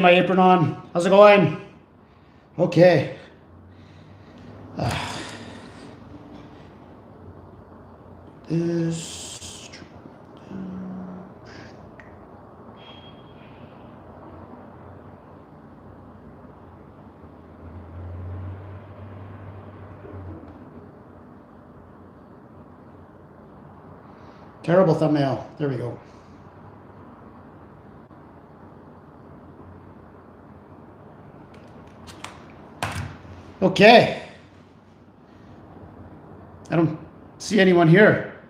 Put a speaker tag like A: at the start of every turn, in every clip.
A: My apron on. How's it going? Okay. Is terrible thumbnail. There we go. Okay. I don't see anyone here.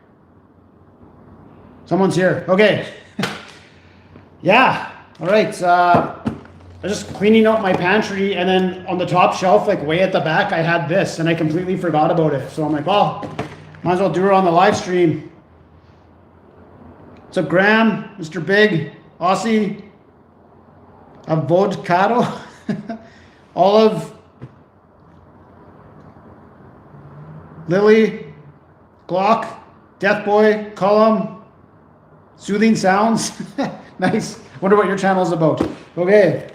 A: Someone's here. Okay. Yeah. All right. I was just cleaning out my pantry, and then on the top shelf, like way at the back, I had this, and I completely forgot about it. So I'm like, well, might as well do it on the live stream. What's up, Graham? Mr. Big, Aussie, avocado, Olive, Lily, Glock, Death Boy, Column, Soothing Sounds. Nice. Wonder what your channel is about. Okay.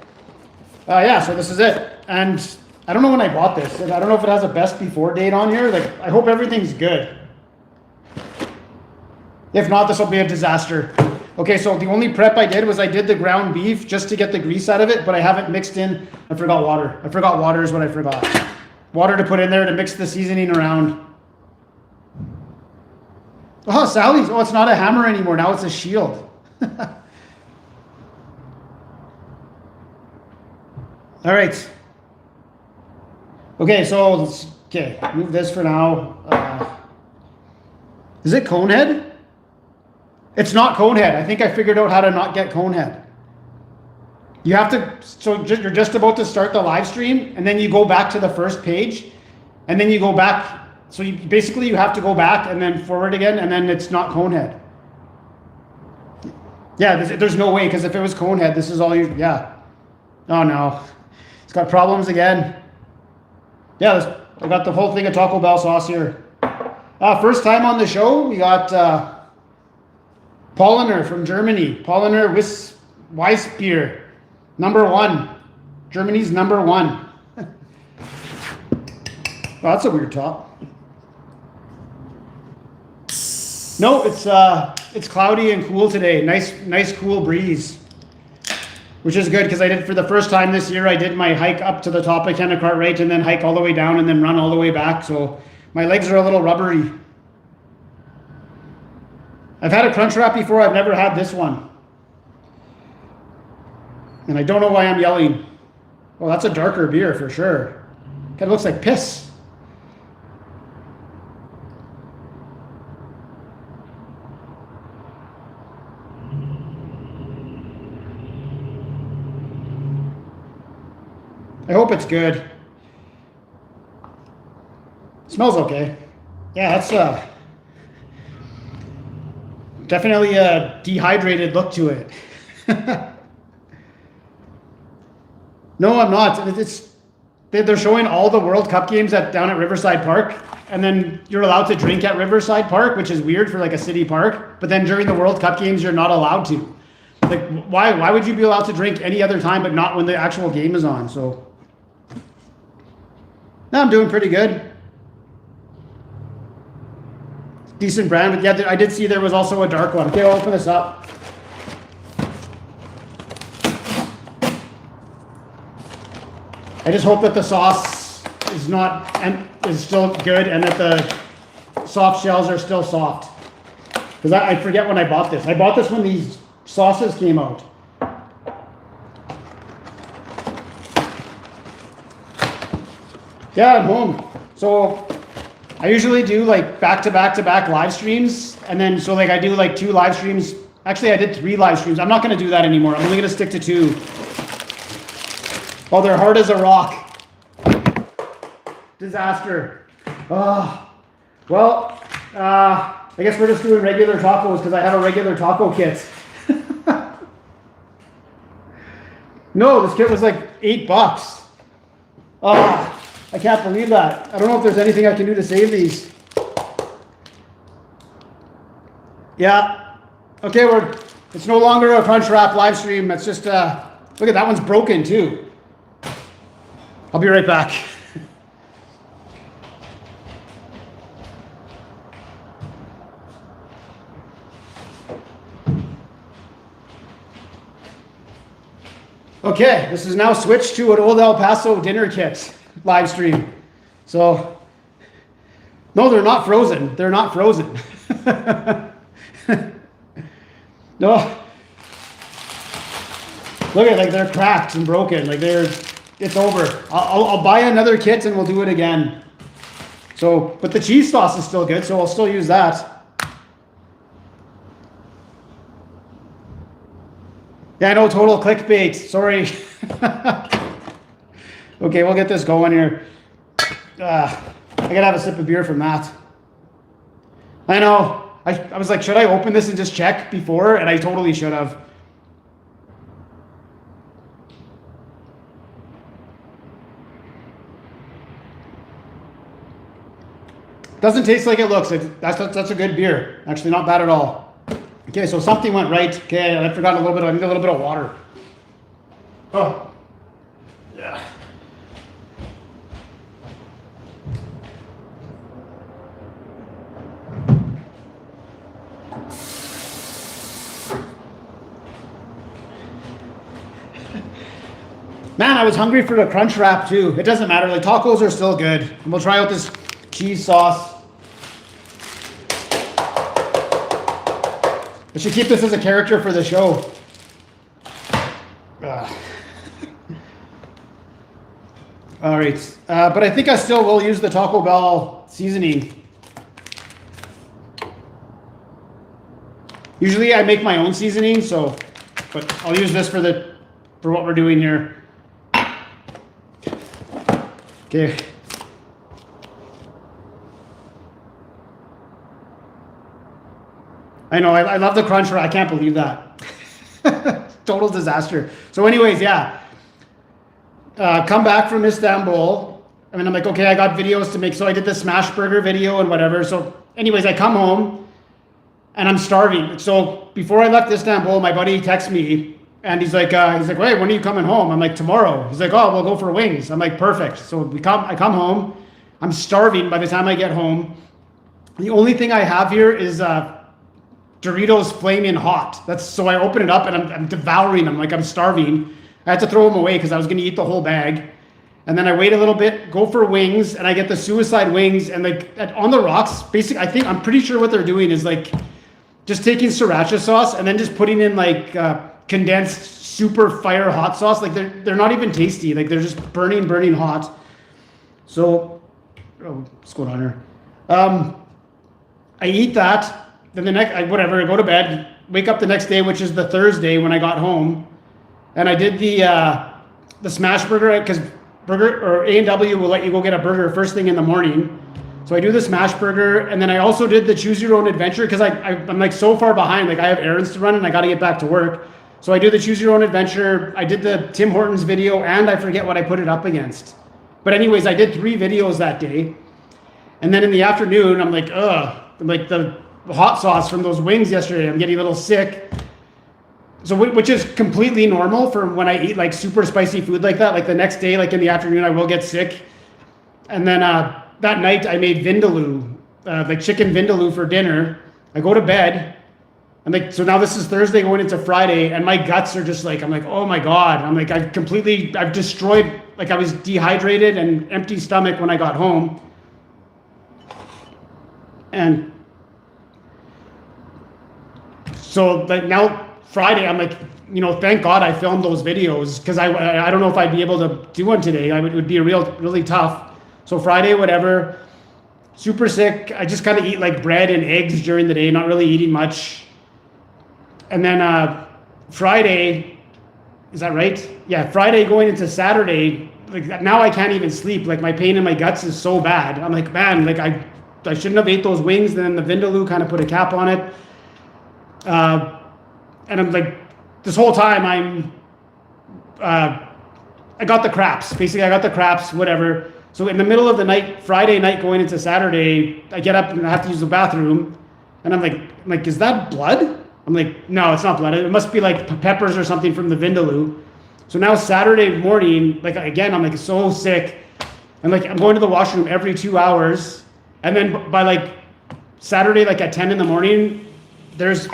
A: Yeah, so this is it. And I don't know when I bought this. I don't know if it has a best before date on here. Like, I hope everything's good. If not, this will be a disaster. Okay, so the only prep I did was I did the ground beef just to get the grease out of it, but I haven't mixed in. I forgot water. I forgot water is what I forgot. Water to put in there to mix the seasoning around. Oh, Sally's. Oh, it's not a hammer anymore. Now it's a shield. All right. Okay, so let's move this for now. Is it Conehead? It's not Conehead. I think I figured out how to not get Conehead. You have to, so you're just about to start the live stream, and then you go back to the first page, and then you go back. So you basically you have to go back and then forward again, and then it's not Conehead. Yeah, there's no way, because if it was Conehead, this is all you, yeah. Oh no, it's got problems again. Yeah, I got the whole thing of Taco Bell sauce here. First time on the show, we got Polliner from Germany. Polliner Weissbier, #1. Germany's #1. Well, that's a weird top. No, it's cloudy and cool today. Nice cool breeze, which is good because I did for the first time this year. I did my hike up to the top of Kennecott Right and then hike all the way down and then run all the way back. So my legs are a little rubbery. I've had a Crunchwrap before. I've never had this one, and I don't know why I'm yelling. Well, that's a darker beer for sure. Kind of looks like piss. I hope it's good. Smells okay. Yeah, that's definitely a dehydrated look to it. No, I'm not. They're showing all the World Cup games down at Riverside Park, and then you're allowed to drink at Riverside Park, which is weird for like a city park. But then during the World Cup games, you're not allowed to. Like, why would you be allowed to drink any other time, but not when the actual game is on? So, no, I'm doing pretty good. Decent brand, but yeah, I did see there was also a dark one. Okay, I'll open this up. I just hope that the sauce is still good and that the soft shells are still soft. Because I forget when I bought this. I bought this when these sauces came out. Yeah, I'm home. So I usually do like back to back live streams, and then so like I do like 2 live streams. Actually, I did 3 live streams. I'm not going to do that anymore. I'm only going to stick to 2. Oh, they're hard as a rock. Disaster. Well, I guess we're just doing regular tacos because I have a regular taco kit. No, this kit was like $8. I can't believe that. I don't know if there's anything I can do to save these. Yeah. Okay, it's no longer a Crunchwrap live stream. It's just Look at that one's broken too. I'll be right back. Okay, this is now switched to an Old El Paso dinner kit live stream. So, no, they're not frozen. They're not frozen. No. Look at, like, they're cracked and broken. Like, it's over. I'll buy another kit and we'll do it again. So, but the cheese sauce is still good, so I'll still use that. Yeah, I know, total clickbait. Sorry. Okay, we'll get this going here. I gotta have a sip of beer from that. I know. I was like, should I open this and just check before? And I totally should have. Doesn't taste like it looks. That's a good beer. Actually, not bad at all. Okay, so something went right. Okay, I forgot I need a little bit of water. Oh, yeah. Man, I was hungry for the crunch wrap too. It doesn't matter. Like, tacos are still good. And we'll try out this cheese sauce. I should keep this as a character for the show. All right, but I think I still will use the Taco Bell seasoning. Usually I make my own seasoning, so, but I'll use this for what we're doing here. Okay. I know, I love the crunch wrap. I can't believe that. Total disaster. So anyways, yeah. Come back from Istanbul. I mean, I'm like, okay, I got videos to make. So I did the smash burger video and whatever. So anyways, I come home and I'm starving. So before I left Istanbul, my buddy texts me and he's like, wait, when are you coming home? I'm like, tomorrow. He's like, oh, we'll go for wings. I'm like, perfect. So I come home. I'm starving by the time I get home. The only thing I have here is Doritos Flaming Hot. So I open it up and I'm devouring them like I'm starving. I had to throw them away because I was going to eat the whole bag. And then I wait a little bit, go for wings, and I get the suicide wings. And like on the rocks, basically, I'm pretty sure what they're doing is like just taking sriracha sauce and then just putting in like condensed super fire hot sauce. Like they're not even tasty. Like they're just burning hot. So, what's going on here? I eat that. Then I go to bed, wake up the next day, which is the Thursday when I got home. And I did the smash burger because A&W will let you go get a burger first thing in the morning. So I do the smash burger, and then I also did the choose your own adventure because I'm like so far behind. Like I have errands to run and I got to get back to work. So I do the choose your own adventure. I did the Tim Hortons video, and I forget what I put it up against. But anyways, I did 3 videos that day, and then in the afternoon, I'm like, like the hot sauce from those wings yesterday. I'm getting a little sick. So, which is completely normal for when I eat like super spicy food like that. Like the next day, like in the afternoon, I will get sick. And then that night I made vindaloo, like chicken vindaloo for dinner. I go to bed. I'm like, so now this is Thursday going into Friday, and my guts are just like, I'm like, oh my God. I'm like, I've destroyed, like I was dehydrated and empty stomach when I got home. And so like now Friday, I'm like, thank God I filmed those videos because I don't know if I'd be able to do one today. It would be really tough. So Friday, whatever, super sick. I just kind of eat like bread and eggs during the day, not really eating much. And then Friday, is that right? Yeah, Friday going into Saturday, like now I can't even sleep. Like my pain in my guts is so bad. I'm like, man, like I shouldn't have ate those wings. Then the vindaloo kind of put a cap on it. And I'm like, this whole time I got the craps. Basically, I got the craps, whatever. So in the middle of the night, Friday night going into Saturday, I get up and I have to use the bathroom. And I'm like, is that blood? I'm like, no, it's not blood. It must be like peppers or something from the vindaloo. So now Saturday morning, like again, I'm like so sick. And like I'm going to the washroom every 2 hours. And then by like Saturday, like at 10 in the morning, there's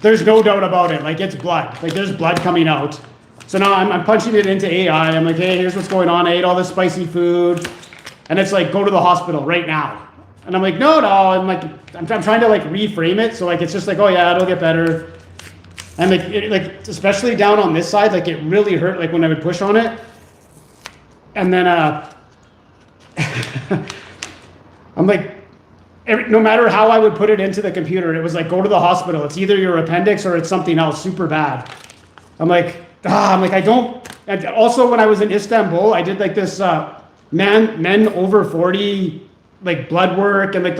A: no doubt about it. Like it's blood. Like there's blood coming out. So now I'm punching it into AI. I'm like, hey, here's what's going on. I ate all this spicy food. And it's like, go to the hospital right now. And I'm like, no. I'm like, I'm trying to like reframe it. So like, it's just like, oh yeah, it'll get better. And like, especially down on this side, like it really hurt like when I would push on it. And then I'm like, no matter how I would put it into the computer, it was like, go to the hospital. It's either your appendix or it's something else super bad. I'm like, I don't. And also when I was in Istanbul, I did like this men over 40 like blood work and like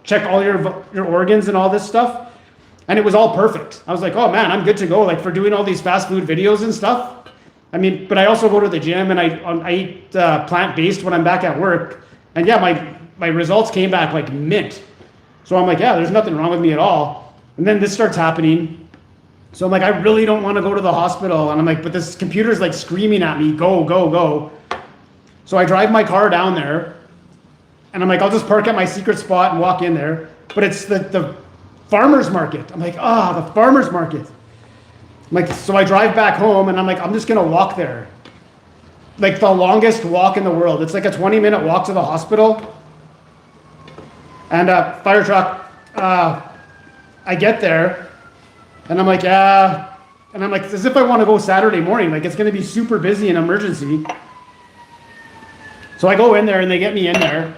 A: check all your organs and all this stuff. And it was all perfect. I was like, oh man, I'm good to go. Like for doing all these fast food videos and stuff. I mean, but I also go to the gym and I eat plant-based when I'm back at work. And yeah, my results came back like mint. So I'm like, yeah, there's nothing wrong with me at all. And then this starts happening. So I'm like, I really don't want to go to the hospital. And I'm like, but this computer's like screaming at me, go, go, go. So I drive my car down there. And I'm like, I'll just park at my secret spot and walk in there. But it's the farmer's market. I'm like, the farmer's market. I'm like, so I drive back home and I'm like, I'm just going to walk there. Like the longest walk in the world. It's like a 20-minute walk to the hospital. And fire truck, I get there and I'm like, yeah. And I'm like, as if I want to go Saturday morning. Like it's going to be super busy in emergency. So I go in there and they get me in there.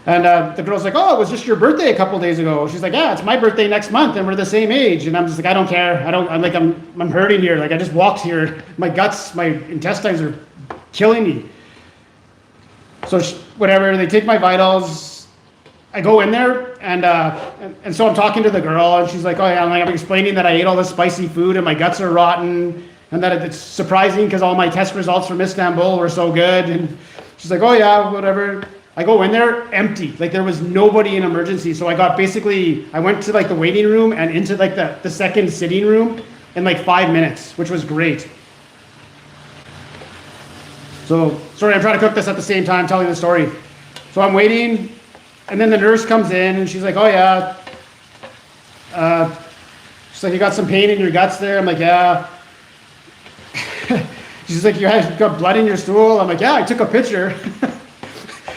A: And the girl's like, oh, it was just your birthday a couple days ago. She's like, yeah, it's my birthday next month and we're the same age. And I'm just like, I don't care. I'm hurting here. Like I just walked here. My guts, my intestines are killing me. So whatever, they take my vitals. I go in there and so I'm talking to the girl and she's like, oh yeah, I'm explaining that I ate all this spicy food and my guts are rotten and that it's surprising because all my test results from Istanbul were so good. And she's like, oh yeah, whatever. I go in there empty, like there was nobody in emergency. So I went to like the waiting room and into like the second sitting room in like 5 minutes, which was great. So, sorry, I'm trying to cook this at the same time, telling the story. So I'm waiting and then the nurse comes in and she's like, oh yeah. She's like, you got some pain in your guts there? I'm like, yeah. She's like, you got blood in your stool? I'm like, yeah, I took a picture.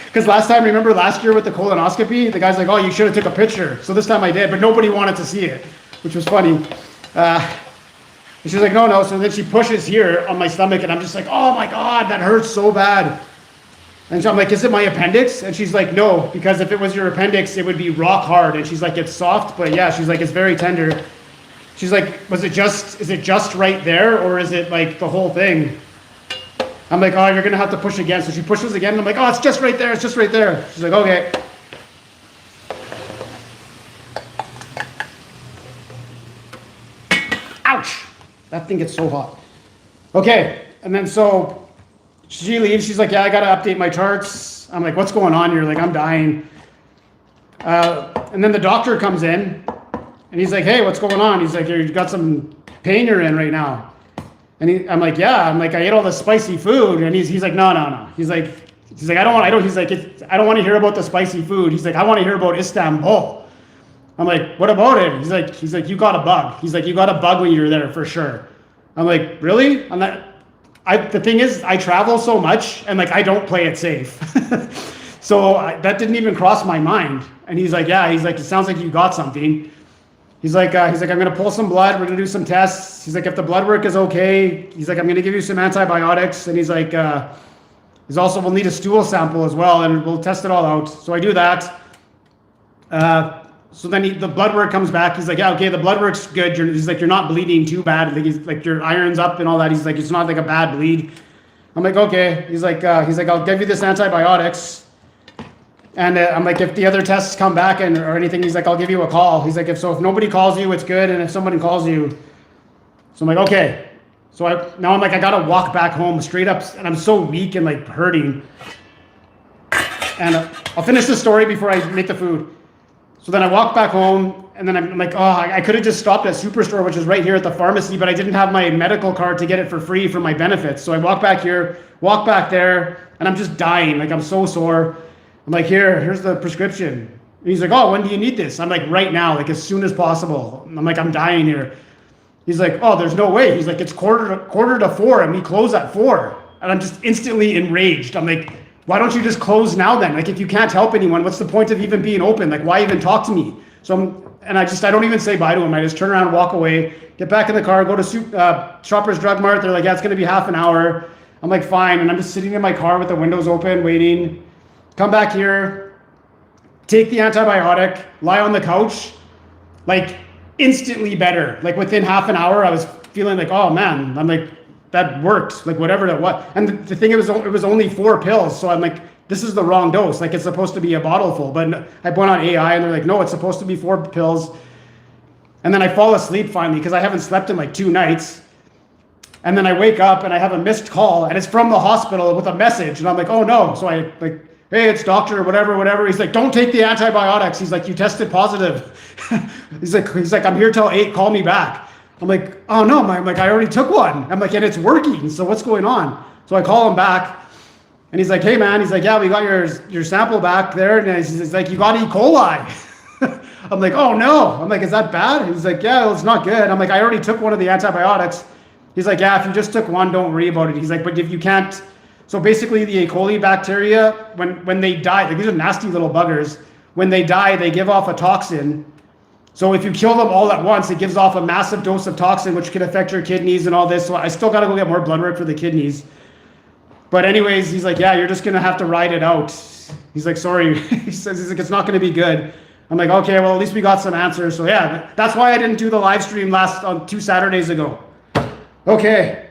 A: Because remember last year with the colonoscopy, the guy's like, oh, you should have took a picture. So this time I did, but nobody wanted to see it, which was funny. And she's like, no. So then she pushes here on my stomach and I'm just like, oh my God, that hurts so bad. And so I'm like, is it my appendix? And she's like, no, because if it was your appendix, it would be rock hard. And she's like, it's soft, but yeah, she's like, it's very tender. She's like, is it just right there or is it like the whole thing? I'm like, oh, you're going to have to push again. So she pushes again. And I'm like, oh, it's just right there. It's just right there. She's like, okay. Ouch. That thing gets so hot. Okay. And then so she leaves. She's like, yeah, I got to update my charts. I'm like, what's going on here? Like, I'm dying. And then the doctor comes in and he's like, hey, what's going on? He's like, you've got some pain you're in right now. And I'm like, yeah. I'm like, I ate all this spicy food. And he's like, no. He's like, I don't want to hear about the spicy food. He's like, I want to hear about Istanbul. I'm like, what about it? He's like, you got a bug. He's like, you got a bug when you were there for sure. I'm like, really? The thing is, I travel so much and like, I don't play it safe. So that didn't even cross my mind. And he's like, yeah, it sounds like you got something. He's like, I'm going to pull some blood. We're going to do some tests. He's like, if the blood work is okay, he's like, I'm going to give you some antibiotics. And he's like, we'll need a stool sample as well. And we'll test it all out. So I do that. So then the blood work comes back. He's like, yeah, okay, the blood work's good. He's like, you're not bleeding too bad. Like, he's like, your iron's up and all that. He's like, it's not like a bad bleed. I'm like, okay. He's like, I'll give you this antibiotics. And I'm like, if the other tests come back or anything, he's like, I'll give you a call. He's like, if nobody calls you, it's good. And if somebody calls you, so I'm like, okay. So now I'm like, I got to walk back home straight up. And I'm so weak and like hurting. And I'll finish the story before I make the food. So then I walk back home and then I'm like, oh, I could have just stopped at Superstore, which is right here at the pharmacy, but I didn't have my medical card to get it for free for my benefits. So I walk back here, walk back there, and I'm just dying. Like, I'm so sore. I'm like, here's the prescription. And he's like, oh, when do you need this? I'm like, right now, like as soon as possible. I'm like, I'm dying here. He's like, oh, there's no way. He's like, it's quarter to 4 and we close at 4. And I'm just instantly enraged. I'm like, why don't you just close now then? Like, if you can't help anyone, what's the point of even being open? Like, why even talk to me? So I don't even say bye to him. I just turn around, walk away, get back in the car, go to Shoppers Drug Mart. They're like, yeah, it's going to be half an hour. I'm like, fine. And I'm just sitting in my car with the windows open, waiting. Come back here, take the antibiotic, lie on the couch, like instantly better. Like within half an hour, I was feeling like, oh man, I'm like, that worked, like whatever that was. And the thing, it was only 4 pills. So I'm like, this is the wrong dose. Like it's supposed to be a bottle full. But I went on AI and they're like, no, it's supposed to be 4 pills. And then I fall asleep finally because I haven't slept in like 2 nights. And then I wake up and I have a missed call and it's from the hospital with a message. And I'm like, oh no. So I like, hey, it's doctor, whatever. He's like, don't take the antibiotics. He's like, you tested positive. he's like, I'm here till 8, call me back. I'm like, oh no, I'm like, I already took one. I'm like, and it's working. So what's going on? So I call him back and he's like, hey man, he's like, yeah, we got your sample back there. And he's like, you got E. coli. I'm like, oh no. I'm like, is that bad? He's like, yeah, well, it's not good. I'm like, I already took one of the antibiotics. He's like, yeah, if you just took one, don't worry about it. He's like, but if you can't, so basically the E. coli bacteria, when they die, like these are nasty little buggers. When they die, they give off a toxin. So if you kill them all at once, it gives off a massive dose of toxin, which can affect your kidneys and all this. So I still got to go get more blood work for the kidneys. But anyways, he's like, yeah, you're just going to have to ride it out. He's like, sorry. He's like, it's not going to be good. I'm like, okay, well, at least we got some answers. So yeah, that's why I didn't do the live stream on 2 Saturdays ago. Okay.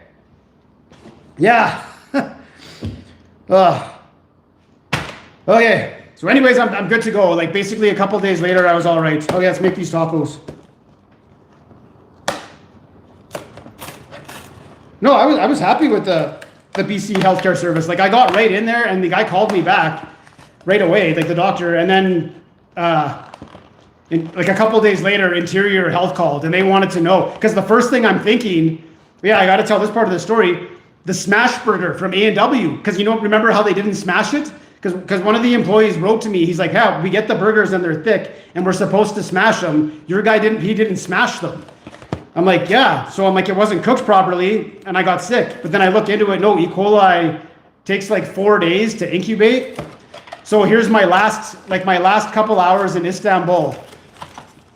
A: Yeah. Okay. So anyways, I'm good to go. Like basically a couple days later, I was all right. Okay, let's make these tacos. No, I was happy with the BC healthcare service. Like I got right in there and the guy called me back right away, like the doctor. And then like a couple days later, Interior Health called and they wanted to know. Because the first thing I'm thinking, yeah, I got to tell this part of the story, the smash burger from A&W. Because remember how they didn't smash it? Because one of the employees wrote to me, he's like, yeah, we get the burgers and they're thick and we're supposed to smash them. Your guy didn't smash them. I'm like, yeah. So I'm like, it wasn't cooked properly and I got sick. But then I look into it, no, E. coli takes like 4 days to incubate. So here's my last couple hours in Istanbul.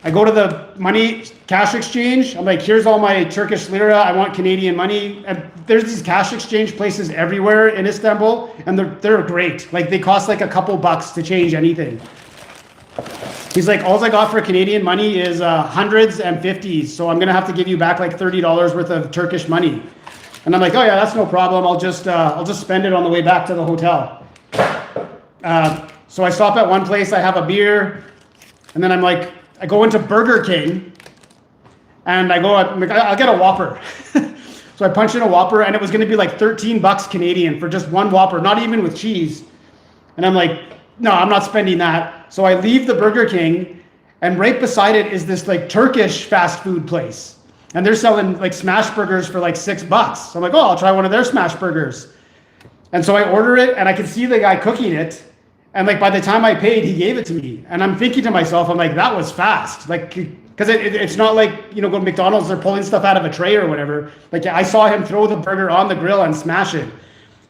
A: I go to the money cash exchange. I'm like, here's all my Turkish lira. I want Canadian money. And there's these cash exchange places everywhere in Istanbul, and they're great. Like they cost like a couple bucks to change anything. He's like, all I got for Canadian money is hundreds and 50s. So I'm gonna have to give you back like $30 worth of Turkish money. And I'm like, oh yeah, that's no problem. I'll just spend it on the way back to the hotel. So I stop at one place. I have a beer, and then I go into Burger King and I'll get a Whopper. So I punch in a Whopper and it was going to be like 13 bucks Canadian for just one Whopper, not even with cheese. And I'm like, no, I'm not spending that. So I leave the Burger King and right beside it is this like Turkish fast food place. And they're selling like smash burgers for like $6. So I'm like, oh, I'll try one of their smash burgers. And so I order it and I can see the guy cooking it. And like by the time I paid, he gave it to me. And I'm thinking to myself, I'm like, that was fast. Like, because it's not like, go to McDonald's, they're pulling stuff out of a tray or whatever. Like I saw him throw the burger on the grill and smash it.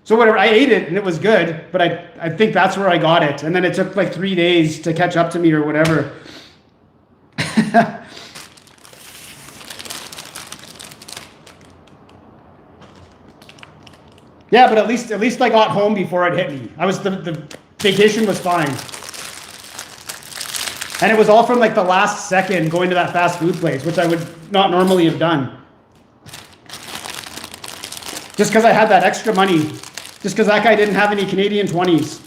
A: So whatever, I ate it and it was good, but I think that's where I got it. And then it took like 3 days to catch up to me or whatever. Yeah, but at least I got home before it hit me. The vacation was fine. And it was all from like the last second going to that fast food place, which I would not normally have done. Just because I had that extra money. Just because that guy didn't have any Canadian 20s.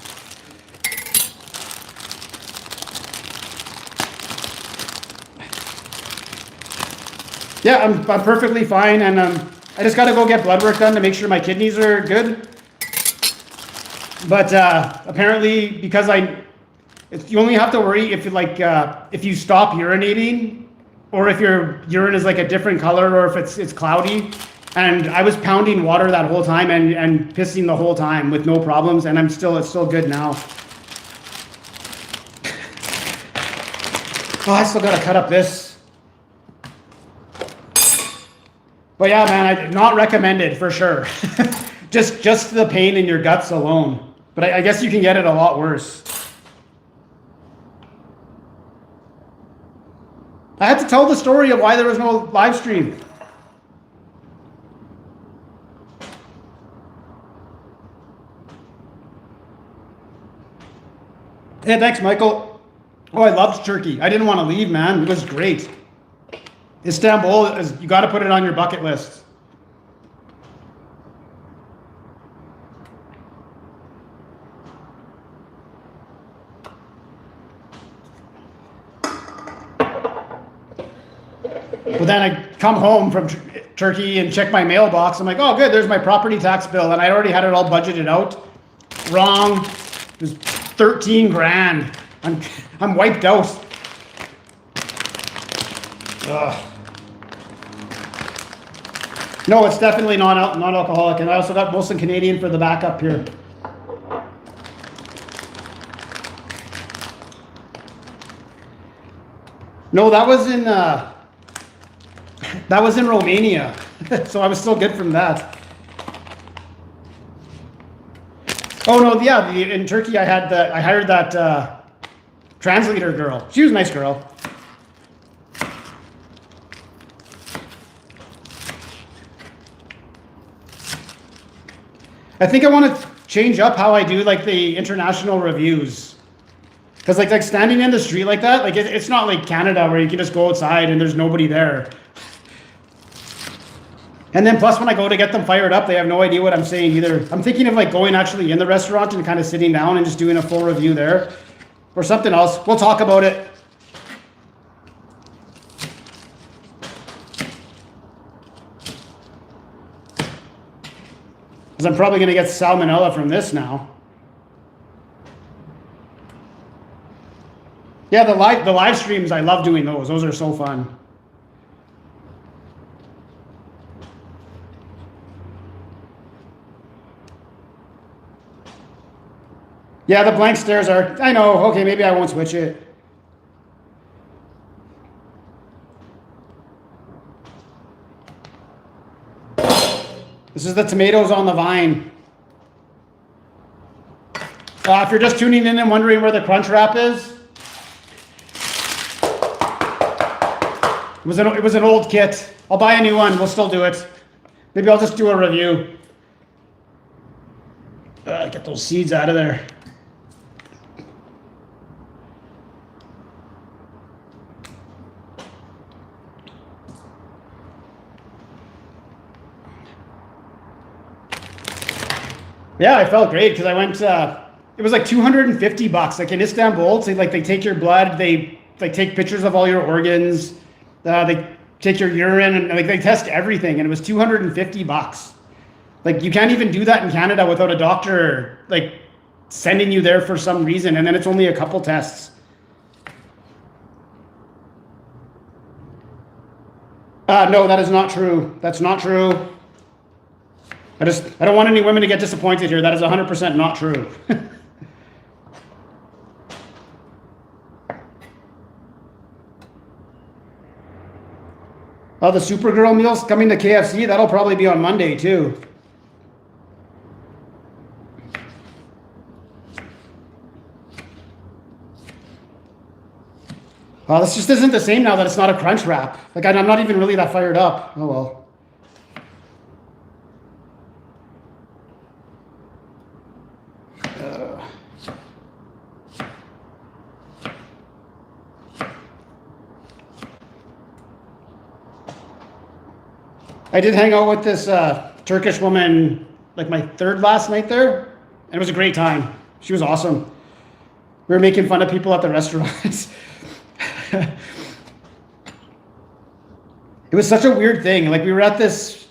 A: Yeah, I'm perfectly fine. And I just got to go get blood work done to make sure my kidneys are good. But apparently, because You only have to worry if if you stop urinating, or if your urine is like a different color, or if it's cloudy. And I was pounding water that whole time and pissing the whole time with no problems, and it's still good now. Oh, I still gotta cut up this. But yeah, man, not recommended for sure. just the pain in your guts alone. But I guess you can get it a lot worse. I had to tell the story of why there was no live stream. Hey, thanks, Michael. Oh, I loved Turkey. I didn't want to leave, man. It was great. Istanbul, you got to put it on your bucket list. But then I come home from Turkey and check my mailbox. I'm like, oh, good, there's my property tax bill. And I already had it all budgeted out. Wrong. It was 13 grand. I'm wiped out. Ugh. No, it's definitely not alcoholic. And I also got Molson Canadian for the backup here. No, that was in Romania. So I was still good from that. Oh no, yeah, in Turkey I hired that translator girl. She was a nice girl. I think I want to change up how I do like the international reviews. Because like standing in the street like that, like it's not like Canada where you can just go outside and there's nobody there. And then plus when I go to get them fired up, they have no idea what I'm saying either. I'm thinking of like going actually in the restaurant and kind of sitting down and just doing a full review there. Or something else. We'll talk about it. Because I'm probably going to get salmonella from this now. Yeah, the live streams, I love doing those. Those are so fun. Yeah, the blank stares are, I know, okay, maybe I won't switch it. This is the tomatoes on the vine. If you're just tuning in and wondering where the Crunchwrap is, it was an old kit. I'll buy a new one, we'll still do it. Maybe I'll just do a review. Get those seeds out of there. Yeah, I felt great because I went, it was like $250. Like in Istanbul, so like they take your blood, they like take pictures of all your organs, they take your urine, and like they test everything, and it was $250. Like you can't even do that in Canada without a doctor like sending you there for some reason, and then it's only a couple tests. No, that is not true. That's not true. I don't want any women to get disappointed here. That is 100% not true. Oh, the Supergirl meals coming to KFC, that'll probably be on Monday too. Oh, this just isn't the same now that it's not a crunch wrap. Like I'm not even really that fired up. Oh well. I did hang out with this Turkish woman, like my third last night there, and it was a great time. She was awesome. We were making fun of people at the restaurants. It was such a weird thing. Like we were at this,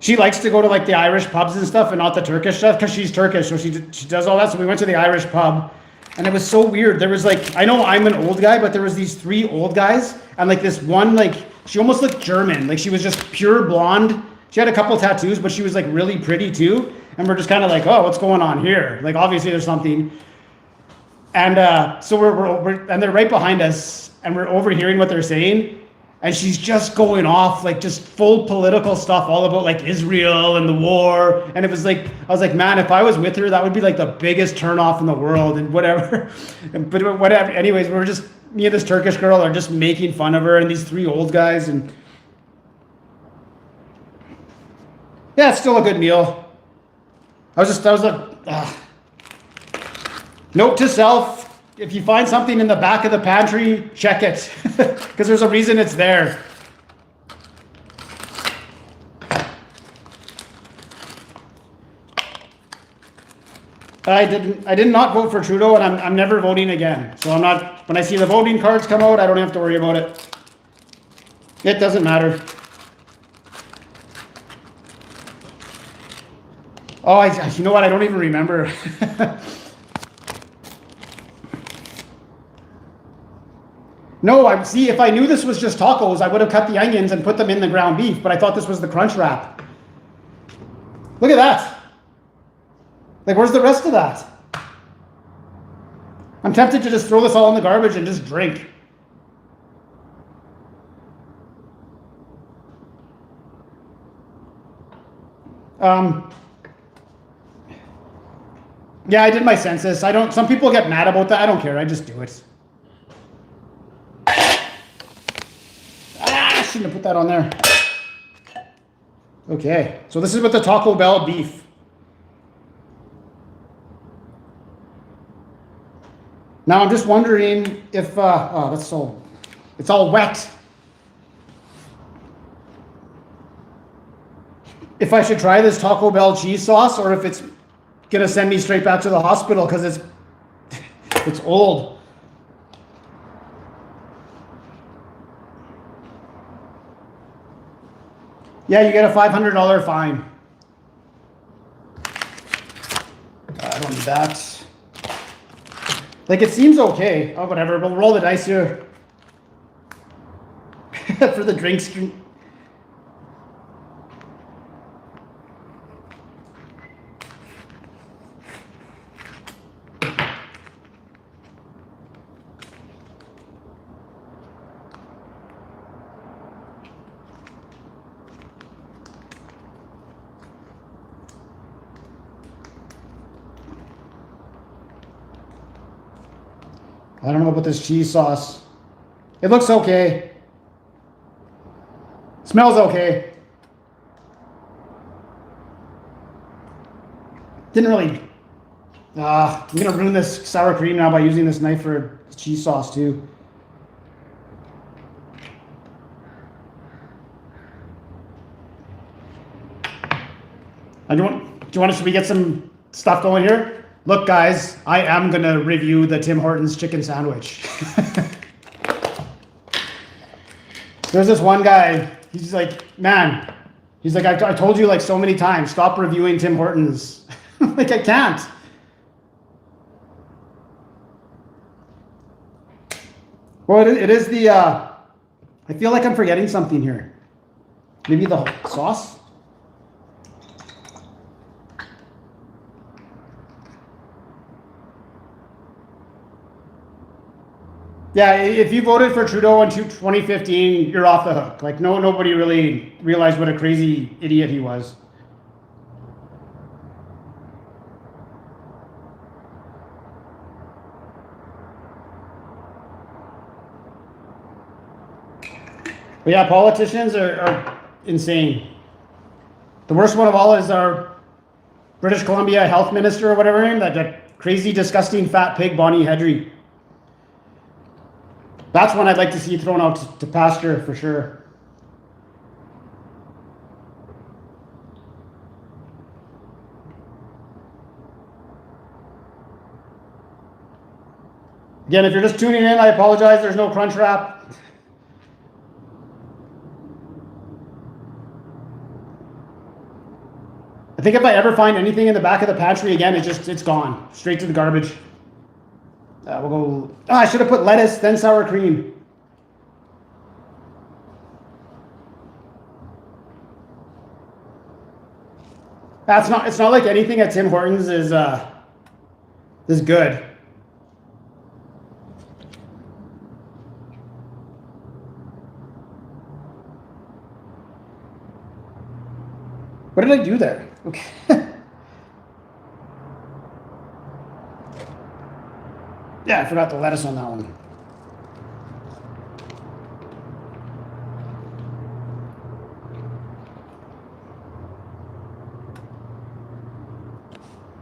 A: she likes to go to like the Irish pubs and stuff and not the Turkish stuff because she's Turkish, so she does all that. So we went to the Irish pub And it was so weird. There was like, I know I'm an old guy, but there was these 3 old guys, and like this one, like, she almost looked German. Like she was just pure blonde. She had a couple tattoos, but she was like really pretty too. And we're just kind of like, oh, what's going on here? Like obviously there's something. And so we're and they're right behind us, and we're overhearing what they're saying. And she's just going off, like just full political stuff, all about like Israel and the war. And it was like, I was like, man, if I was with her, that would be like the biggest turnoff in the world and whatever. But whatever. Anyways, we were just, me and this Turkish girl are just making fun of her and these 3 old guys. And yeah, it's still a good meal. I was like, note to self. If you find something in the back of the pantry, check it, because there's a reason it's there. I did not vote for Trudeau, and I'm never voting again. So I'm not, when I see the voting cards come out, I don't have to worry about it. It doesn't matter. Oh, you know what? I don't even remember. No, see, if I knew this was just tacos, I would have cut the onions and put them in the ground beef, but I thought this was the crunch wrap. Look at that. Like, where's the rest of that? I'm tempted to just throw this all in the garbage and just drink. Yeah, I did my census. Some people get mad about that. I don't care. I just do it. Shouldn't have put that on there. Okay, so this is with the Taco Bell beef. Now I'm just wondering if oh, it's all wet. If I should try this Taco Bell cheese sauce, or if it's gonna send me straight back to the hospital because it's old. Yeah, you get a $500 fine. I don't need that. Like, it seems okay. Oh, whatever. We'll roll the dice here. For the drinks. I don't know about this cheese sauce. It looks okay. Smells okay. Didn't really... I'm going to ruin this sour cream now by using this knife for cheese sauce too. Do you want us to get some stuff going here? Look, guys, I am going to review the Tim Hortons chicken sandwich. There's this one guy, he's like, man, he's like, I told you like so many times, stop reviewing Tim Hortons. Like, I can't. Well, it is the, I feel like I'm forgetting something here. Maybe the sauce? Yeah, if you voted for Trudeau in 2015, you're off the hook. Like, nobody really realized what a crazy idiot he was. But yeah, politicians are insane. The worst one of all is our British Columbia health minister or whatever name, that crazy, disgusting, fat pig, Bonnie Hedry. That's one I'd like to see thrown out to pasture for sure. Again, if you're just tuning in, I apologize. There's no Crunchwrap. I think if I ever find anything in the back of the pantry again, it's gone straight to the garbage. We'll go. Oh, I should have put lettuce, then sour cream. That's not. It's not like anything at Tim Hortons is good. What did I do there? Okay. Yeah, I forgot the lettuce on that one.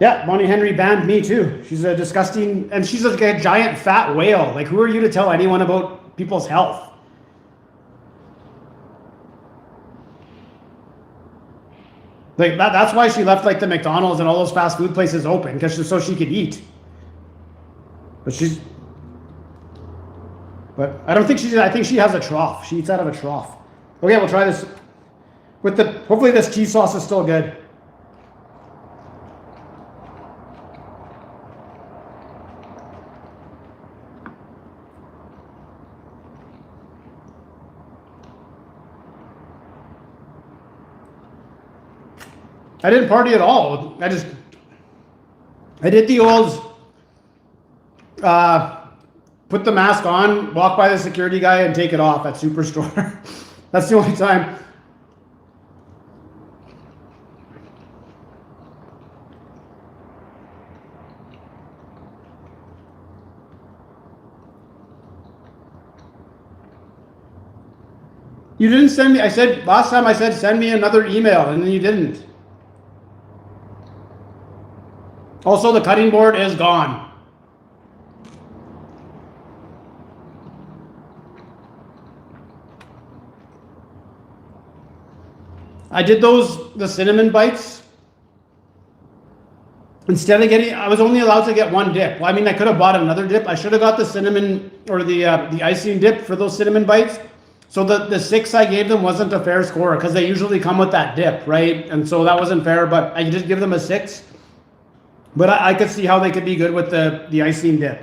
A: Yeah, Bonnie Henry banned me too. She's a disgusting, and she's like a giant fat whale. Like, who are you to tell anyone about people's health? Like that's why she left like the McDonald's and all those fast food places open, because so she could eat. But I don't think I think she has a trough. She eats out of a trough. Okay, we'll try this with hopefully this cheese sauce is still good. I didn't party at all. I did the old, put the mask on, walk by the security guy, and take it off at Superstore. That's the only time. You didn't send me, last time I said send me another email, and then you didn't. Also, the cutting board is gone. I did the cinnamon bites. Instead of I was only allowed to get one dip. Well, I mean, I could have bought another dip. I should have got the cinnamon or the icing dip for those cinnamon bites. So the 6 I gave them wasn't a fair score, because they usually come with that dip, right? And so that wasn't fair, but I just give them a 6. But I could see how they could be good with the icing dip.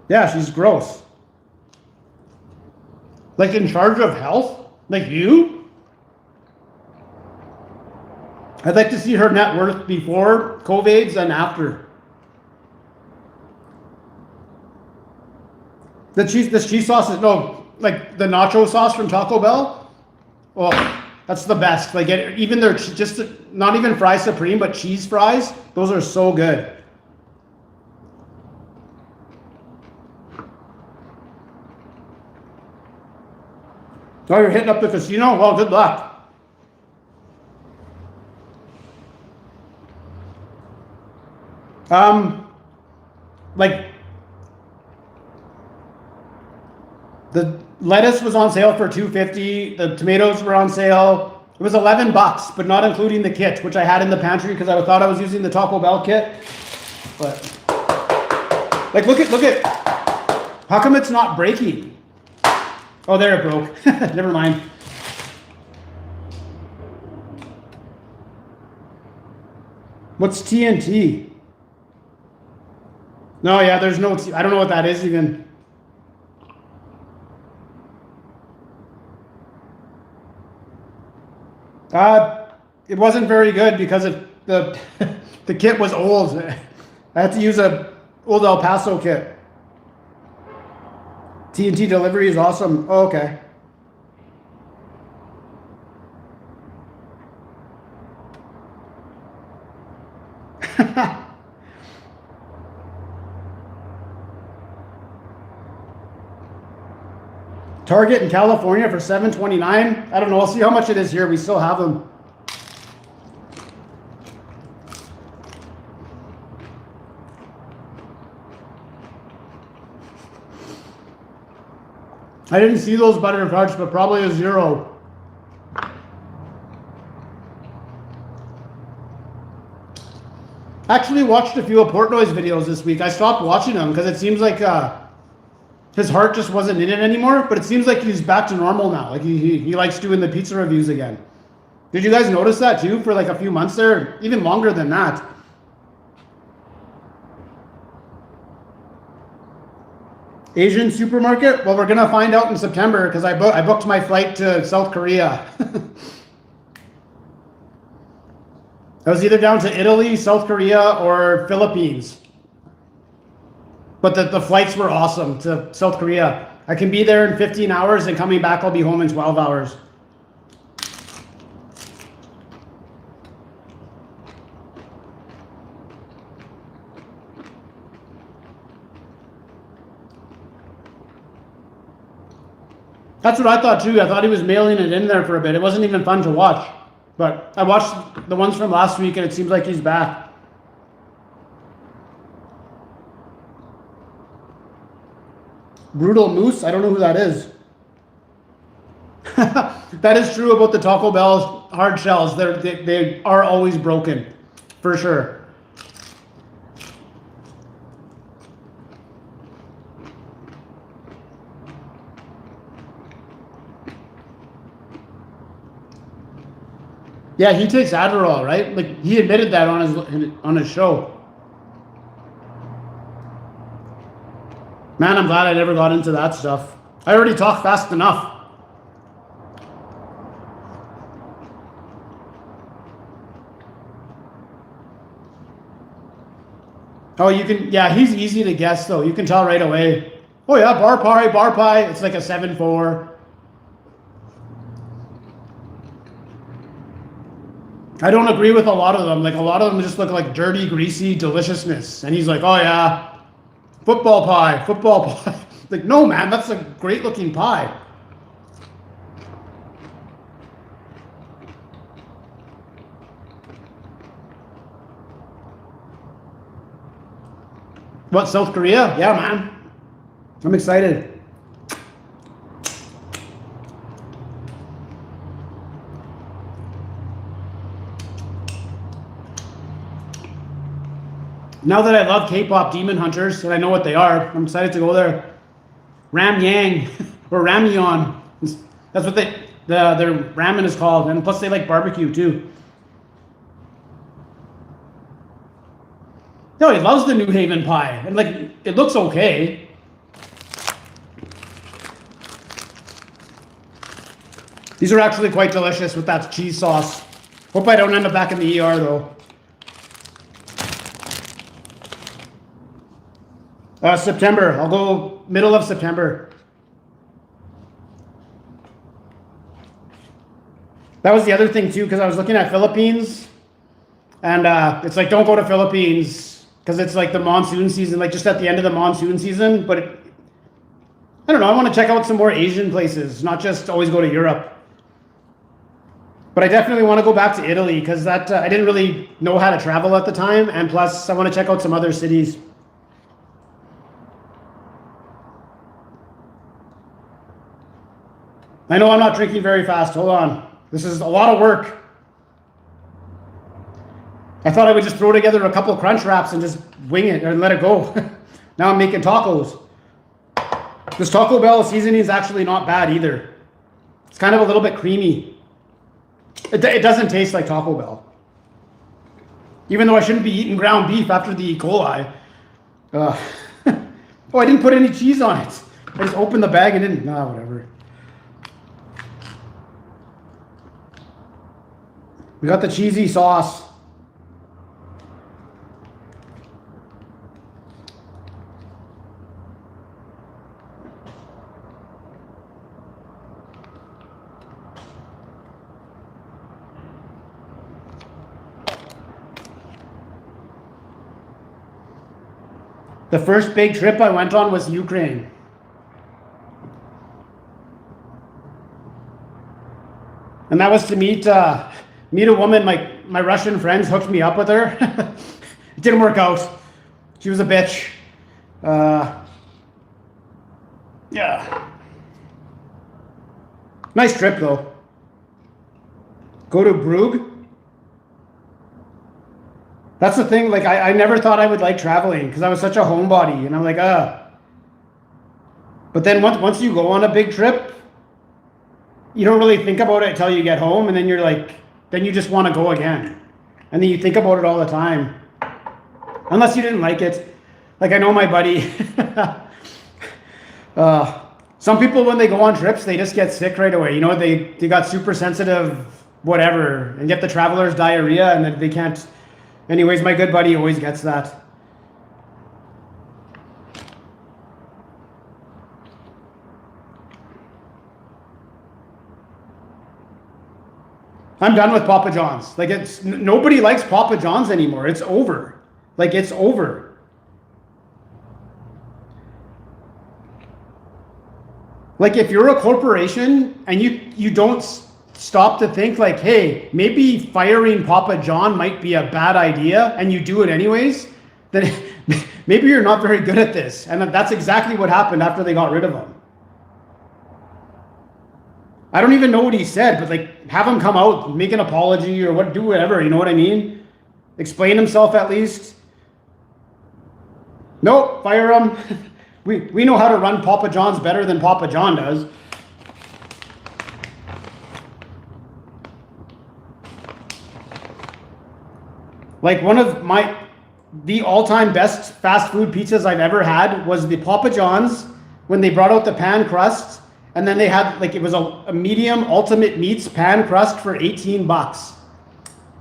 A: Yeah, she's gross. Like in charge of health? Like you? I'd like to see her net worth before COVID's and after. This cheese sauce is like the nacho sauce from Taco Bell. Oh, that's the best. Like even their just not even fry supreme, but cheese fries. Those are so good. Oh, you're hitting up the casino? Well, good luck. Like the lettuce was on sale for $2.50. The tomatoes were on sale. It was $11, but not including the kit, which I had in the pantry because I thought I was using the Taco Bell kit. But like, look at. How come it's not breaking? Oh, there it broke. Never mind. What's TNT? No, yeah, there's no. I don't know what that is even. It wasn't very good because the the kit was old. I had to use a old El Paso kit. TNT delivery is awesome. Oh, okay. Target in California for $7.29. I don't know. I'll see how much it is here. We still have them. I didn't see those butter fudge, but probably a 0. Actually watched a few of Portnoy's videos this week. I stopped watching them because it seems like his heart just wasn't in it anymore, but it seems like he's back to normal now. Like he likes doing the pizza reviews again. Did you guys notice that too for like a few months there? Even longer than that. Asian supermarket? Well, we're going to find out in September because I booked my flight to South Korea. I was either down to Italy, South Korea, or Philippines. But the flights were awesome to South Korea. I can be there in 15 hours and coming back I'll be home in 12 hours. That's what I thought too. I thought he was mailing it in there for a bit. It wasn't even fun to watch. But I watched the ones from last week and it seems like he's back. Brutal Moose? I don't know who that is. That is true about the Taco Bell hard shells. They are always broken, for sure. Yeah, he takes Adderall, right? Like he admitted that on his show. Man, I'm glad I never got into that stuff. I already talk fast enough. Oh, you can, yeah, he's easy to guess though. You can tell right away. Oh yeah, bar pie. It's like a 7-4. I don't agree with a lot of them. Like a lot of them just look like dirty, greasy deliciousness. And he's like, oh yeah, football pie. Like, no man, that's a great looking pie. What, South Korea? Yeah, man. I'm excited. Now that I love K-pop Demon Hunters and I know what they are, I'm excited to go there. Ram Yang or Ramyeon. That's what their ramen is called. And plus they like barbecue too. No, he loves the New Haven pie. And like, it looks okay. These are actually quite delicious with that cheese sauce. Hope I don't end up back in the ER though. September. I'll go middle of September. That was the other thing too, because I was looking at Philippines, and it's like don't go to Philippines because it's like the monsoon season, like just at the end of the monsoon season. But I don't know. I want to check out some more Asian places, not just always go to Europe. But I definitely want to go back to Italy because that I didn't really know how to travel at the time, and plus I want to check out some other cities. I know I'm not drinking very fast. Hold on. This is a lot of work. I thought I would just throw together a couple of crunch wraps and just wing it and let it go. Now I'm making tacos. This Taco Bell seasoning is actually not bad either. It's kind of a little bit creamy. It doesn't taste like Taco Bell. Even though I shouldn't be eating ground beef after the E. coli. Oh, I didn't put any cheese on it. I just opened the bag and didn't. Nah, whatever. We got the cheesy sauce. The first big trip I went on was Ukraine. And that was to meet a woman. My Russian friends hooked me up with her. It didn't work out. She was a bitch. Yeah. Nice trip though. Go to Brugge. That's the thing. Like I never thought I would like traveling because I was such a homebody, and I'm like, But then once you go on a big trip, you don't really think about it until you get home, and then you're like, then you just want to go again. And then you think about it all the time. Unless you didn't like it. Like I know my buddy, some people when they go on trips, they just get sick right away. You know, they got super sensitive, whatever, and get the traveler's diarrhea, and they can't. Anyways, my good buddy always gets that. I'm done with Papa John's. Like nobody likes Papa John's anymore. It's over. Like it's over. Like if you're a corporation and you don't stop to think like, hey, maybe firing Papa John might be a bad idea, and you do it anyways, then maybe you're not very good at this. And that's exactly what happened after they got rid of him. I don't even know what he said, but like have him come out, make an apology or do whatever, you know what I mean? Explain himself at least. Nope, fire him. We know how to run Papa John's better than Papa John does. Like one of the all-time best fast food pizzas I've ever had was the Papa John's when they brought out the pan crust. And then they had, like, it was a medium ultimate meats pan crust for $18.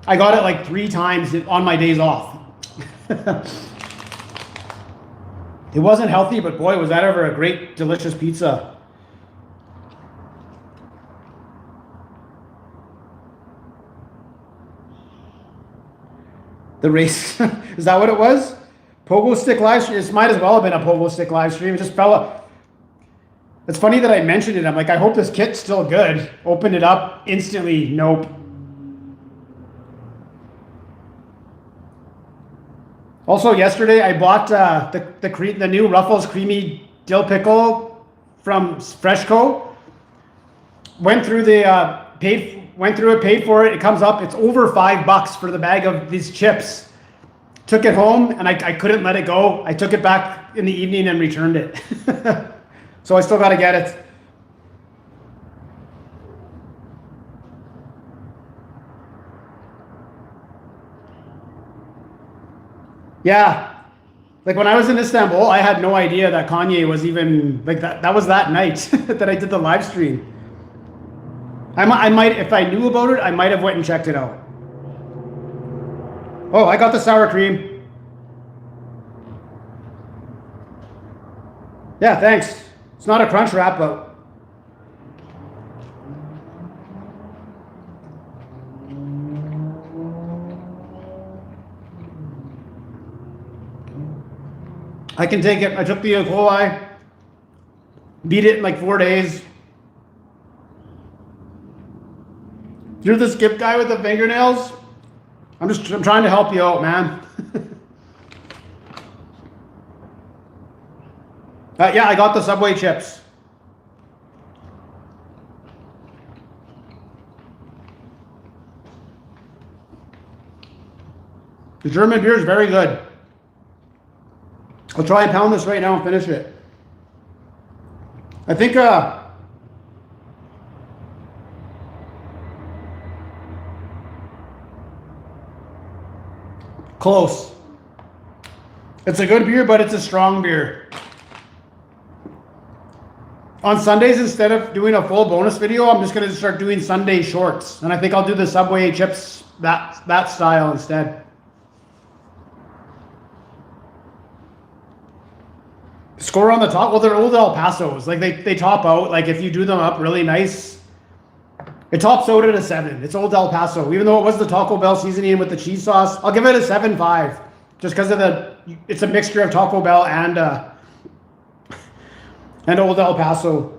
A: I got it like 3 times on my days off. It wasn't healthy, but boy, was that ever a great, delicious pizza. The race, is that what it was? Pogo stick live stream? This might as well have been a pogo stick live stream. It just fell up. It's funny that I mentioned it. I'm like, I hope this kit's still good. Opened it up instantly. Nope. Also, yesterday I bought the new Ruffles Creamy Dill Pickle from Freshco. Went through paid for it. It comes up. It's over $5 for the bag of these chips. Took it home and I couldn't let it go. I took it back in the evening and returned it. So I still got to get it. Yeah. Like when I was in Istanbul, I had no idea that Kanye was even like that. That was that night that I did the live stream. I might, if I knew about it, I might have went and checked it out. Oh, I got the sour cream. Yeah, thanks. It's not a Crunchwrap, but I can take it. I took the E. coli, beat it in like 4 days. You're the skip guy with the fingernails? I'm trying to help you out, man. Yeah, I got the Subway chips. The German beer is very good. I'll try and pound this right now and finish it. I think close. It's a good beer, but it's a strong beer. On Sundays, instead of doing a full bonus video, I'm just going to start doing Sunday shorts. And I think I'll do the Subway chips that style instead. Score on the top? Well, they're old El Pasos. Like they top out. Like if you do them up really nice, it tops out at a 7. It's old El Paso. Even though it was the Taco Bell seasoning with the cheese sauce, I'll give it a 7.5. Just because of it's a mixture of Taco Bell and old El Paso.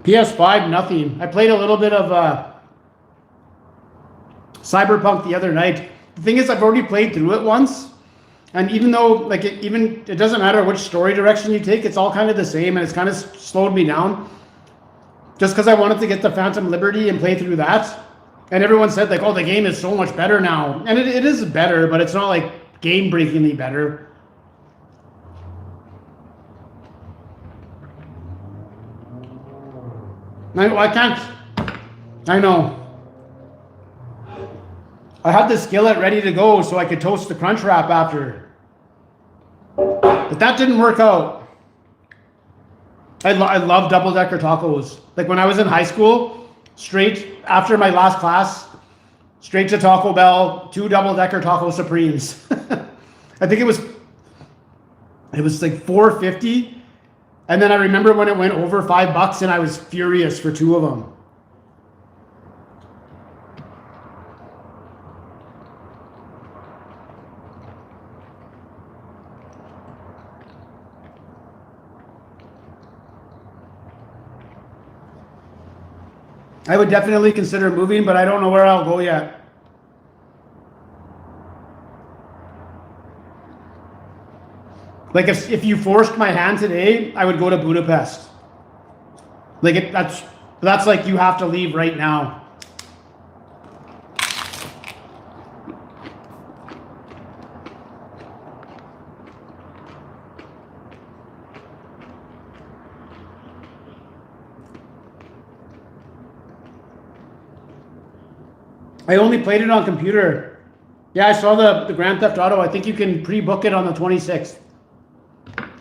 A: PS5, nothing. I played a little bit of Cyberpunk the other night. The thing is, I've already played through it once, and even though like it doesn't matter which story direction you take, it's all kind of the same, and it's kind of slowed me down. Just because I wanted to get the Phantom Liberty and play through that. And everyone said like, oh, the game is so much better now. And it is better, but it's not like game-breakingly better. I can't. I know. I had the skillet ready to go so I could toast the Crunchwrap after. But that didn't work out. I love double-decker tacos. Like when I was in high school, straight after my last class, straight to Taco Bell, 2 double-decker taco supremes. I think it was like $4.50. And then I remember when it went over $5 and I was furious for 2 of them. I would definitely consider moving, but I don't know where I'll go yet. Like if you forced my hand today, I would go to Budapest. Like that's like you have to leave right now. I only played it on computer. Yeah, I saw the Grand Theft Auto. I think you can pre-book it on the 26th.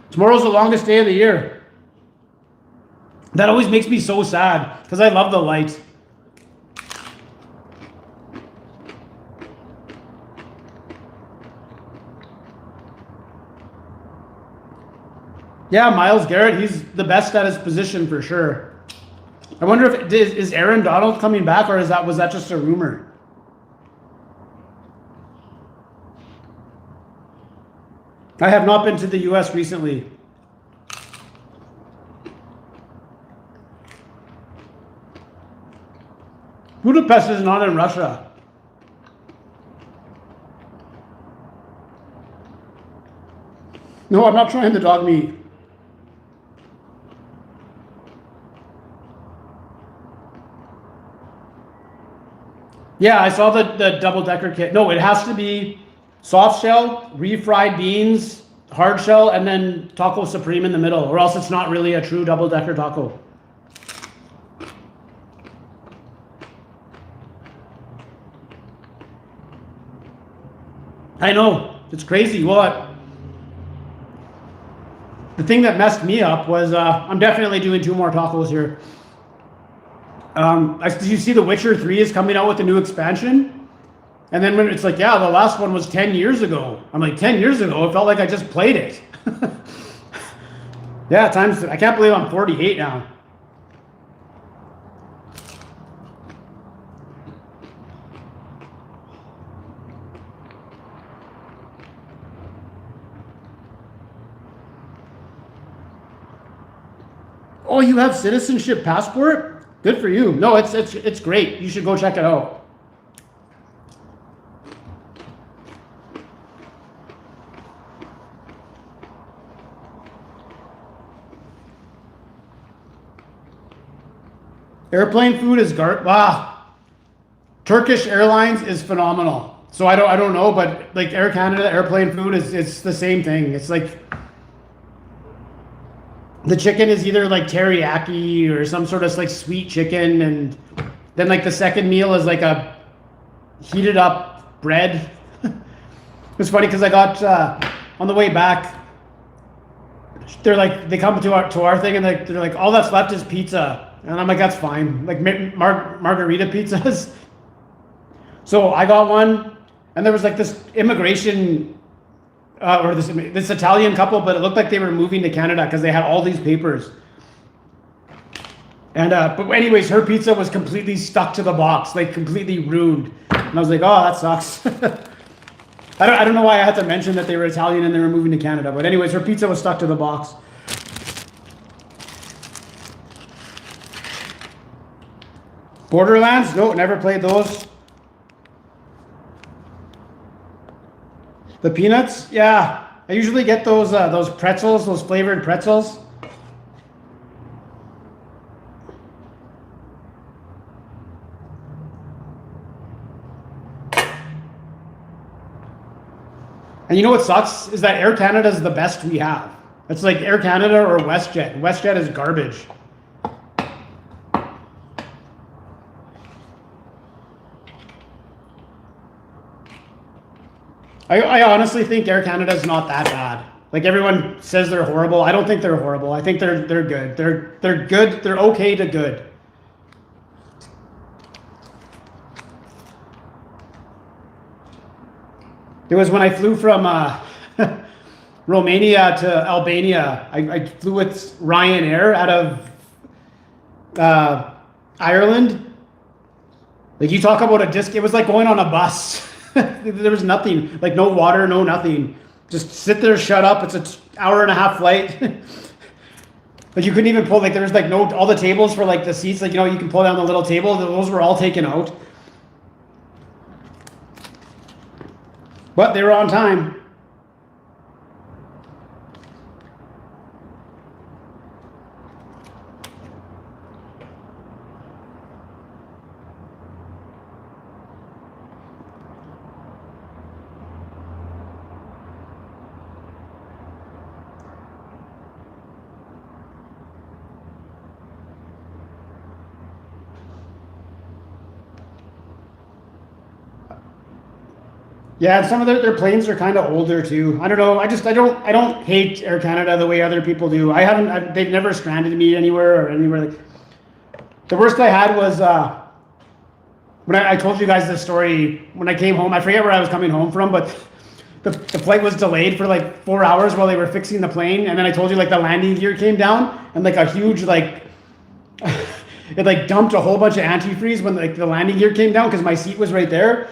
A: Tomorrow's the longest day of the year. That always makes me so sad because I love the lights. Yeah, Myles Garrett, he's the best at his position for sure. I wonder if is Aaron Donald coming back, or was that just a rumor? I have not been to the US recently. Budapest is not in Russia. No, I'm not trying the dog meat. Yeah, I saw the double-decker kit. No, it has to be soft shell, refried beans, hard shell, and then taco supreme in the middle, or else it's not really a true double-decker taco. I know, it's crazy. Well, the thing that messed me up was I'm definitely doing 2 more tacos here. Did you see The Witcher 3 is coming out with a new expansion? And then when it's like, yeah, the last one was 10 years ago. I'm like, 10 years ago? It felt like I just played it. Yeah, I can't believe I'm 48 now. Oh, you have citizenship passport? Good for you. No, it's great. You should go check it out. Airplane food is Turkish Airlines is phenomenal. So I don't know, but like Air Canada airplane food it's the same thing. It's like the chicken is either like teriyaki or some sort of like sweet chicken, and then like the second meal is like a heated up bread. It's funny because I got on the way back, they come to our thing and they're like, all that's left is pizza. And I'm like, that's fine. Like margarita pizzas. So I got one, and there was like this immigration, or this Italian couple, but it looked like they were moving to Canada because they had all these papers. And but anyways, her pizza was completely stuck to the box, like completely ruined. And I was like, oh, that sucks. I don't know why I had to mention that they were Italian and they were moving to Canada. But anyways, her pizza was stuck to the box. Borderlands? No, never played those. The peanuts? Yeah. I usually get those pretzels, those flavored pretzels. And you know what sucks is that Air Canada is the best we have. It's like Air Canada or WestJet. WestJet is garbage. I honestly think Air Canada is not that bad. Like everyone says they're horrible. I don't think they're horrible. I think they're good. They're good. They're okay to good. It was when I flew from Romania to Albania. I flew with Ryanair out of Ireland. Like you talk about a disc, it was like going on a bus. There was nothing, like no water, no nothing. Just sit there, shut up. It's an hour-and-a-half flight. But you couldn't even pull, like there was like no, all the tables for like the seats, like, you know, you can pull down the little table. Those were all taken out. But they were on time. Yeah, and some of their planes are kind of older too. I don't know. I don't hate Air Canada the way other people do. They've never stranded me anywhere or anywhere. Like, the worst I had was when I told you guys this story when I came home. I forget where I was coming home from, but the flight was delayed for like 4 hours while they were fixing the plane. And then I told you like the landing gear came down and like a huge like it like dumped a whole bunch of antifreeze when like the landing gear came down because my seat was right there.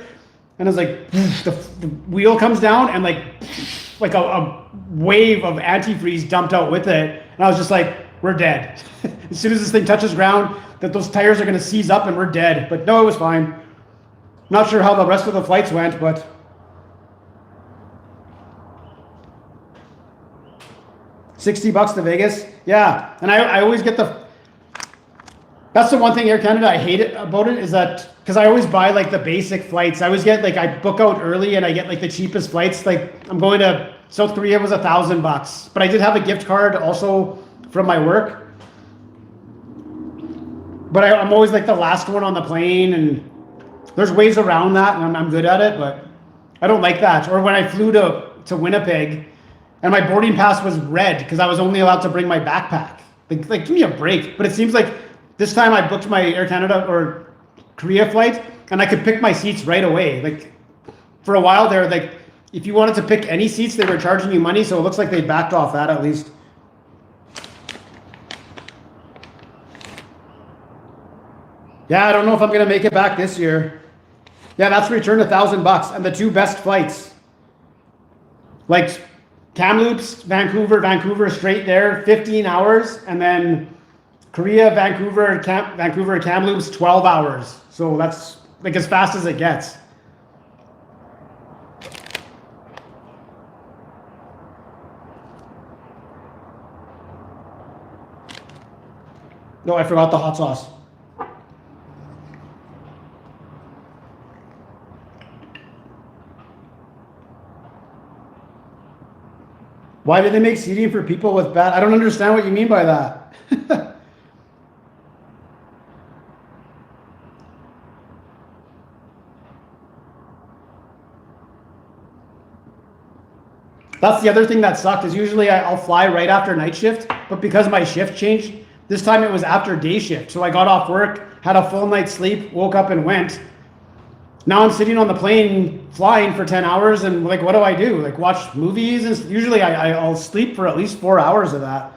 A: And it was like the wheel comes down and like a wave of antifreeze dumped out with it. And I was just like, we're dead. As soon as this thing touches ground, that those tires are going to seize up and we're dead. But no, it was fine. Not sure how the rest of the flights went, but $60 to Vegas. Yeah. And I always get that's the one thing Air Canada I hate about it is that because I always buy like the basic flights. I always get like I book out early and I get like the cheapest flights. Like I'm going to South Korea was $1,000, but I did have a gift card also from my work. But I'm always like the last one on the plane, and there's ways around that, and I'm good at it. But I don't like that. Or when I flew to Winnipeg, and my boarding pass was red because I was only allowed to bring my backpack. Like give me a break. But it seems like this time I booked my Air Canada or Korea flight and I could pick my seats right away. Like for a while there, like if you wanted to pick any seats, they were charging you money. So it looks like they backed off that at least. Yeah, I don't know if I'm going to make it back this year. Yeah, that's returned $1,000 and the two best flights. Like Kamloops, Vancouver straight there, 15 hours. And then Korea, Vancouver, Kamloops, 12 hours. So that's like as fast as it gets. No, I forgot the hot sauce. Why did they make seating for people with bad? I don't understand what you mean by that. That's the other thing that sucked is usually I'll fly right after night shift, but because my shift changed, this time it was after day shift. So I got off work, had a full night's sleep, woke up and went. Now I'm sitting on the plane flying for 10 hours and like, what do I do? Like watch movies? And usually I'll sleep for at least 4 hours of that.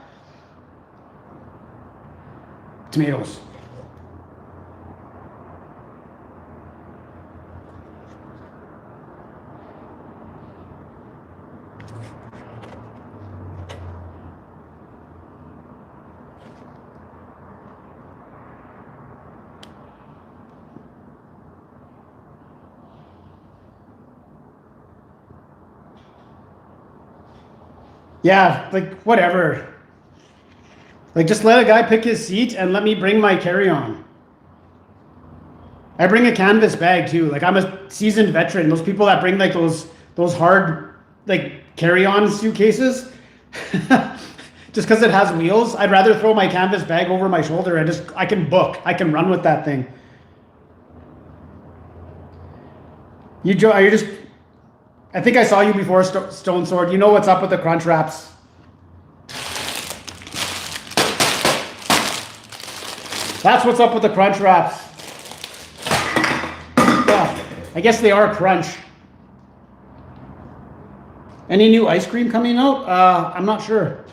A: Tomatoes. Yeah, like whatever. Like just let a guy pick his seat and let me bring my carry-on. I bring a canvas bag too. Like I'm a seasoned veteran. Those people that bring like those hard like carry-on suitcases. Just because it has wheels, I'd rather throw my canvas bag over my shoulder and I can run with that thing. I think I saw you before, Stone Sword. You know what's up with the crunch wraps. That's what's up with the crunch wraps. Yeah, I guess they are crunch. Any new ice cream coming out? I'm not sure.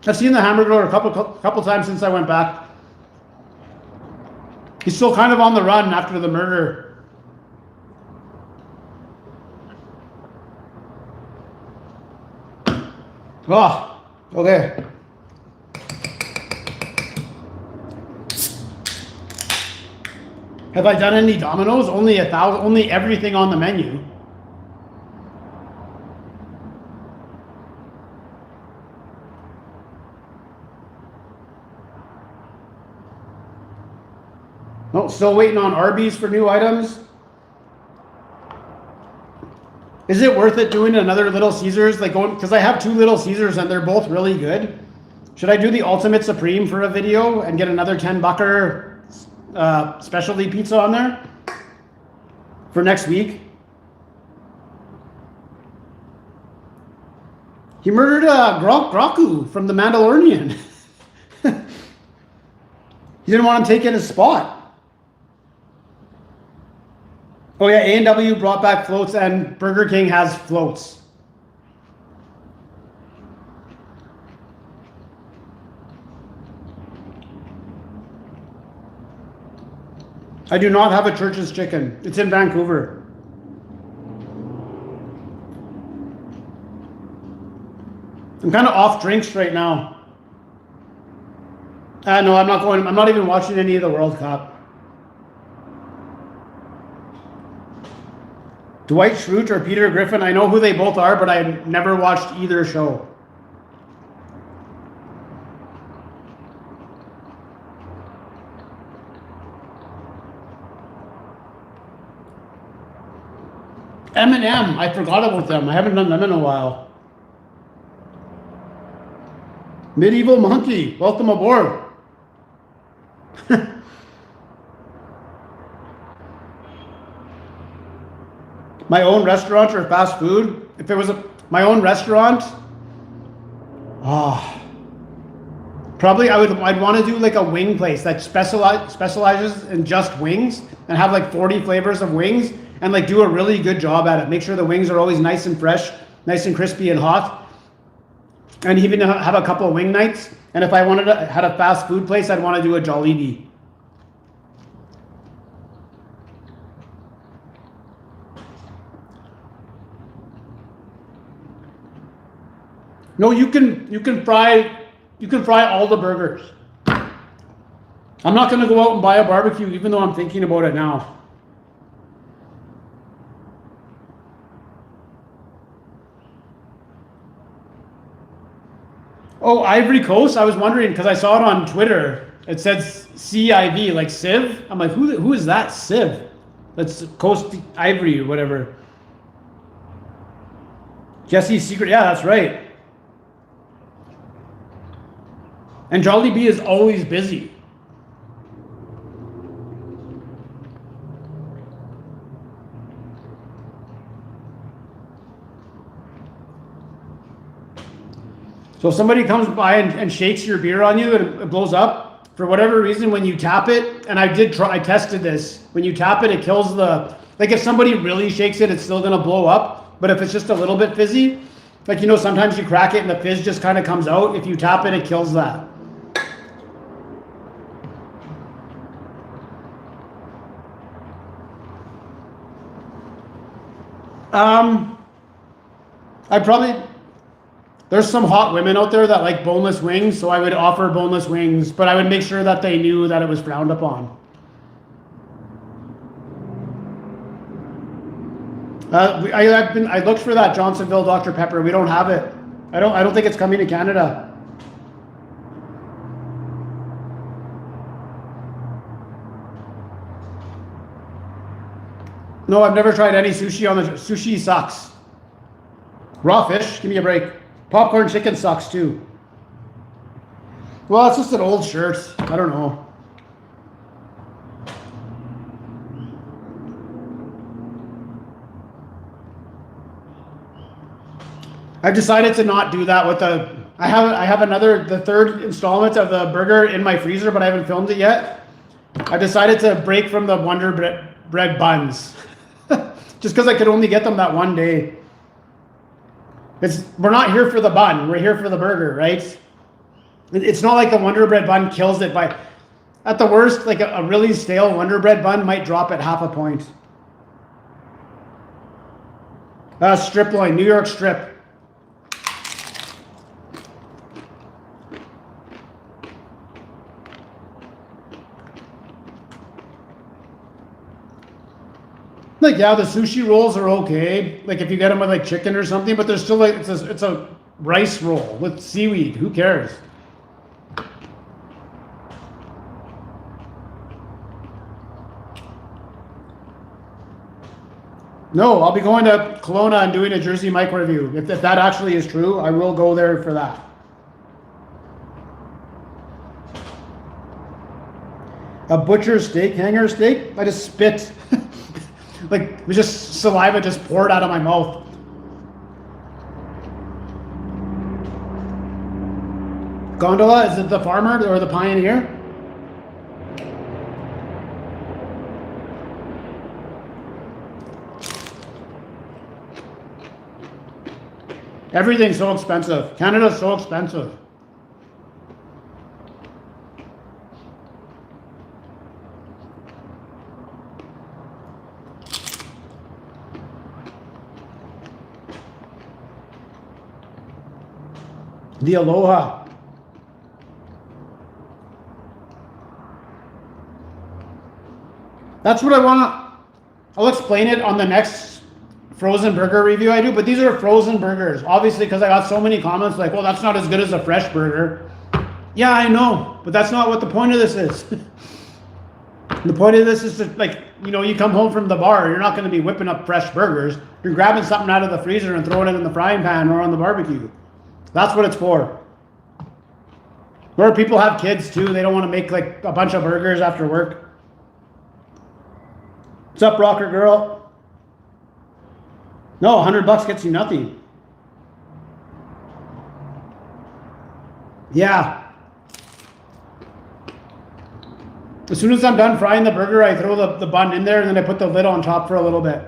A: I've seen the Hamburger a couple times since I went back. He's still kind of on the run after the murder. Oh, okay. Have I done any Domino's? Only everything on the menu. Oh, still waiting on Arby's for new items. Is it worth it doing another Little Caesars? Like going, because I have 2 Little Caesars and they're both really good. Should I do the Ultimate Supreme for a video and get another 10-bucker specialty pizza on there for next week? He murdered Graku from The Mandalorian. He didn't want him taking his spot. Oh yeah, A&W brought back floats and Burger King has floats. I do not have a Church's Chicken. It's in Vancouver. I'm kind of off drinks right now. No, I'm not going. I'm not even watching any of the World Cup. Dwight Schrute or Peter Griffin, I know who they both are, but I never watched either show. M&M, I forgot about them. I haven't done them in a while. Medieval Monkey, welcome aboard. My own restaurant or fast food? If it was my own restaurant, probably I'd want to do like a wing place that specializes in just wings and have like 40 flavors of wings and like do a really good job at it. Make sure the wings are always nice and fresh, nice and crispy and hot. And even have a couple of wing nights. And if I had a fast food place, I'd want to do a Jollibee. No, you can fry all the burgers. I'm not going to go out and buy a barbecue, even though I'm thinking about it now. Oh, Ivory Coast. I was wondering because I saw it on Twitter. It said CIV, like Civ. I'm like, who is that? Civ. That's Coast Ivory or whatever. Jesse's Secret. Yeah, that's right. And Jollibee is always busy. So if somebody comes by and shakes your beer on you and it blows up, for whatever reason, when you tap it, and I tested this, when you tap it, it kills like if somebody really shakes it, it's still gonna blow up. But if it's just a little bit fizzy, like, sometimes you crack it and the fizz just kind of comes out. If you tap it, it kills that. There's some hot women out there that like boneless wings, so I would offer boneless wings, but I would make sure that they knew that it was frowned upon. I looked for that Johnsonville Dr. Pepper. We don't have it. I don't think it's coming to Canada. No, I've never tried any sushi on the... Sushi sucks. Raw fish, give me a break. Popcorn chicken sucks too. Well, it's just an old shirt. I don't know. I've decided to not do that with the... I have the third installment of the burger in my freezer, but I haven't filmed it yet. I decided to break from the Wonder Bread buns. Just because I could only get them that one day. We're not here for the bun. We're here for the burger, right? It's not like the Wonder Bread bun kills it by... At the worst, like a really stale Wonder Bread bun might drop it half a point. Strip loin, New York strip. Like, yeah, the sushi rolls are okay. Like, if you get them with like chicken or something, but they're still like, it's a rice roll with seaweed. Who cares? No, I'll be going to Kelowna and doing a Jersey Mike review. If that actually is true, I will go there for that. A butcher steak, hanger steak? I just spit. Like, it was just saliva just poured out of my mouth. Gondola, is it the farmer or the pioneer? Everything's so expensive. Canada's so expensive. The Aloha. That's what I want to... I'll explain it on the next frozen burger review I do, but these are frozen burgers. Obviously, because I got so many comments like, well, that's not as good as a fresh burger. Yeah, I know, but that's not what the point of this is. The point of this is to, like, you know, you come home from the bar, you're not going to be whipping up fresh burgers. You're grabbing something out of the freezer and throwing it in the frying pan or on the barbecue. That's what it's for. Where people have kids too, they don't want to make like a bunch of burgers after work. What's up, rocker girl? No, $100 gets you nothing. Yeah. As soon as I'm done frying the burger, I throw the bun in there and then I put the lid on top for a little bit.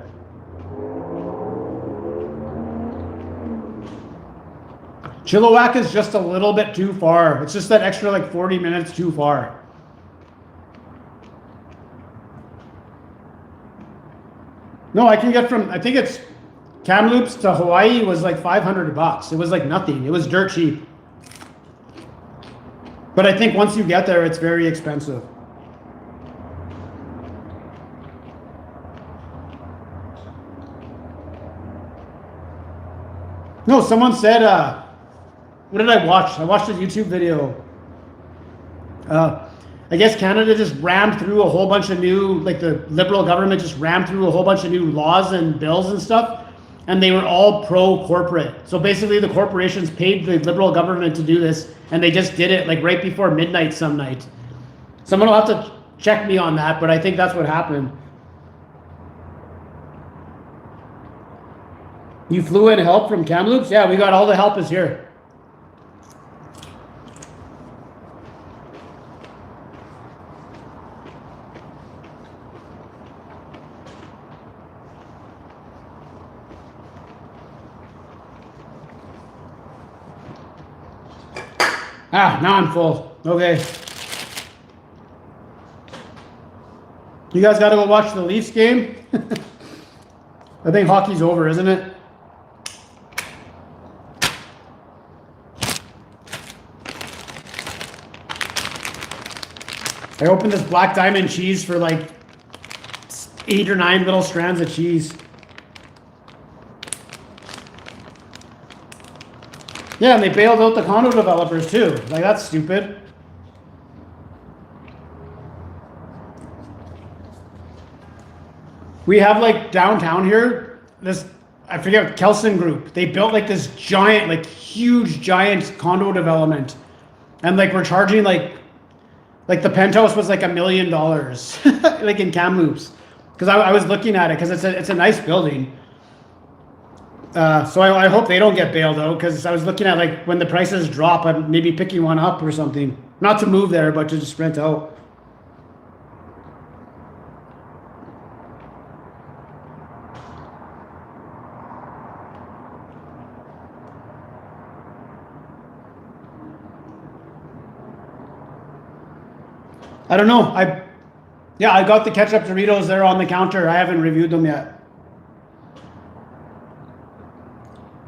A: Chilliwack is just a little bit too far. It's just that extra like 40 minutes too far. No, I can get from, I think it's Kamloops to Hawaii was like $500. It was like nothing. It was dirt cheap. But I think once you get there, it's very expensive. No, someone said, what did I watch? I watched a YouTube video. I guess Canada just rammed through a whole bunch of new, like the Liberal government just rammed through a whole bunch of new laws and bills and stuff, and they were all pro-corporate. So basically the corporations paid the Liberal government to do this, and they just did it like right before midnight some night. Someone will have to check me on that, but I think that's what happened. You flew in help from Kamloops? Yeah, we got all the help is here. Ah, now I'm full. Okay. You guys got to go watch the Leafs game? I think hockey's over, isn't it? I opened this black diamond cheese for like 8 or 9 little strands of cheese. Yeah, and they bailed out the condo developers too. Like, that's stupid. We have like downtown here, this, I forget, Kelson Group. They built like this giant, like huge giant condo development. And like we're charging like the penthouse was like $1 million, like in Kamloops. Because I was looking at it because it's a nice building. So I hope they don't get bailed out, because I was looking at like when the prices drop, I'm maybe picking one up or something. Not to move there, but to just rent out. I don't know. I got the ketchup Doritos there on the counter. I haven't reviewed them yet.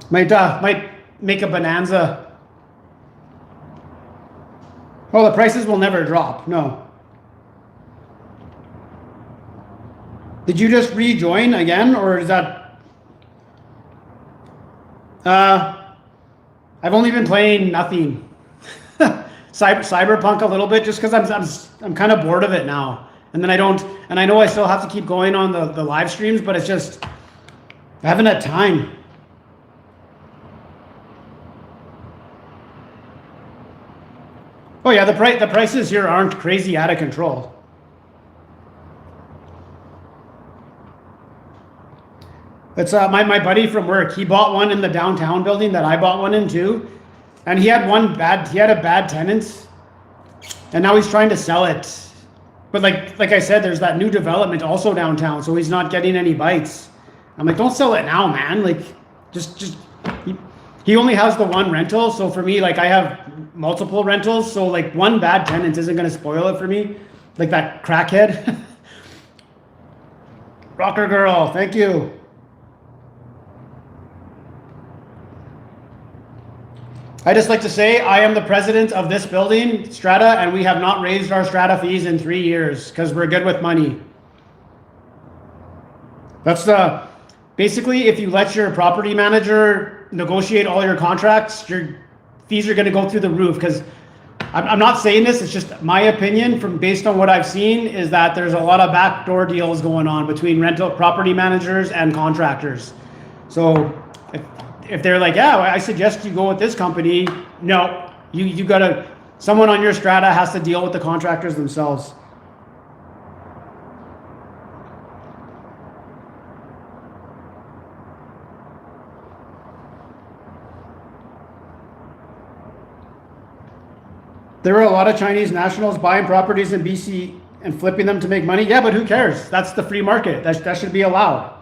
A: Might make a bonanza. Well, the prices will never drop. No. Did you just rejoin again, or is that? I've only been playing nothing. Cyberpunk a little bit, just because I'm kind of bored of it now. And then I know I still have to keep going on the live streams, but it's just I haven't had time. Oh yeah, the prices here aren't crazy out of control. It's my buddy from work. He bought one in the downtown building that I bought one in too, and he had a bad tenant, and now he's trying to sell it. But like I said, there's that new development also downtown, so he's not getting any bites. I'm like, don't sell it now, man. Like, just he only has the one rental, so for me, like I have multiple rentals, so like one bad tenant isn't gonna spoil it for me, like that crackhead. Rocker girl, thank you. I just like to say I am the president of this building, Strata, and we have not raised our Strata fees in 3 years because we're good with money. That's basically, if you let your property manager negotiate all your contracts, your fees are going to go through the roof. Because I'm not saying this, it's just my opinion from based on what I've seen, is that there's a lot of backdoor deals going on between rental property managers and contractors. So if they're like, yeah, I suggest you go with this company, no, you gotta, someone on your strata has to deal with the contractors themselves. There are a lot of Chinese nationals buying properties in BC and flipping them to make money. Yeah, but who cares? That's the free market. That should be allowed.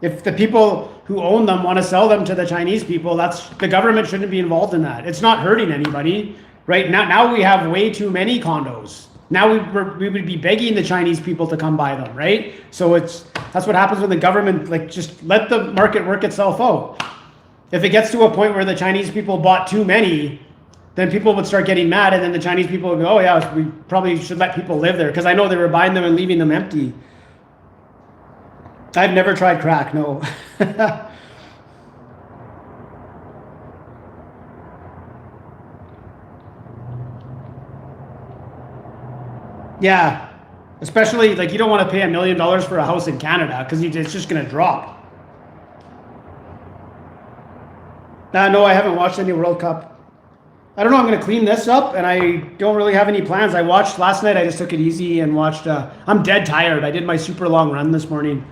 A: If the people who own them want to sell them to the Chinese people, the government shouldn't be involved in that. It's not hurting anybody, right? Now we have way too many condos. Now we would be begging the Chinese people to come buy them, right? So that's what happens when the government, like, just let the market work itself out. If it gets to a point where the Chinese people bought too many, then people would start getting mad, and then the Chinese people would go, oh yeah, we probably should let people live there, because I know they were buying them and leaving them empty. I've never tried crack, no. Yeah, especially, like, you don't want to pay $1 million for a house in Canada, because it's just going to drop. No, I haven't watched any World Cup. I don't know, I'm going to clean this up, and I don't really have any plans. I watched last night, I just took it easy and watched, I'm dead tired. I did my super long run this morning.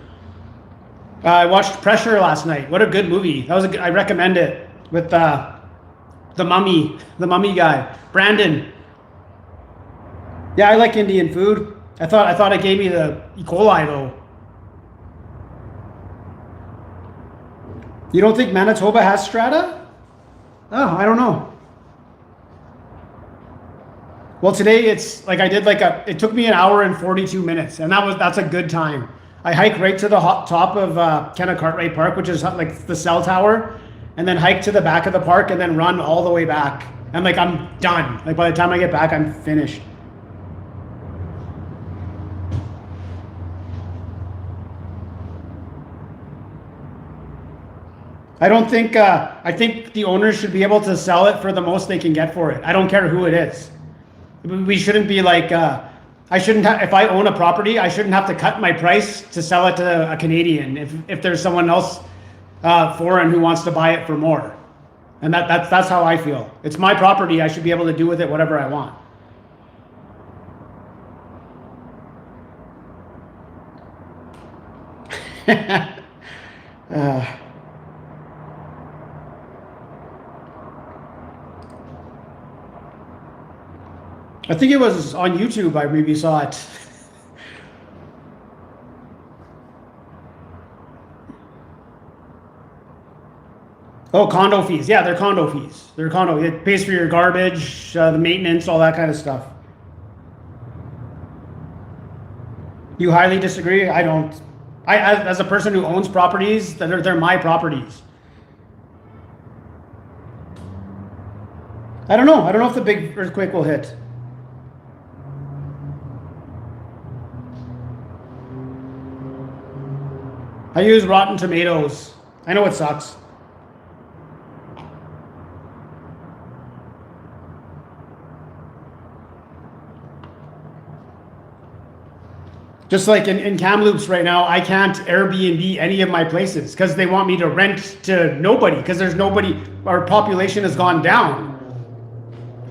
A: I watched Pressure last night. What a good movie. That was I recommend it, with the mummy guy, Brandon. Yeah, I like Indian food. I thought it gave me the E. coli though. You don't think Manitoba has strata? Oh, I don't know. Well, today it's like I did it took me 1 hour and 42 minutes, and that's a good time. I hike right to the top of Kenna Cartwright Park, which is like the cell tower, and then hike to the back of the park and then run all the way back. And like I'm done. Like by the time I get back, I'm finished. I don't think, I think the owners should be able to sell it for the most they can get for it. I don't care who it is. We shouldn't be like, I shouldn't have, if I own a property, I shouldn't have to cut my price to sell it to a Canadian if there's someone else foreign who wants to buy it for more. And that's how I feel. It's my property. I should be able to do with it whatever I want. I think it was on YouTube. I maybe saw it. Oh, condo fees. Yeah, they're condo fees. They're condo. It pays for your garbage, the maintenance, all that kind of stuff. You highly disagree? I don't. As a person who owns properties, they're my properties. I don't know. I don't know if the big earthquake will hit. I use Rotten Tomatoes. I know it sucks. Just like in Kamloops right now, I can't Airbnb any of my places because they want me to rent to nobody because there's nobody, our population has gone down.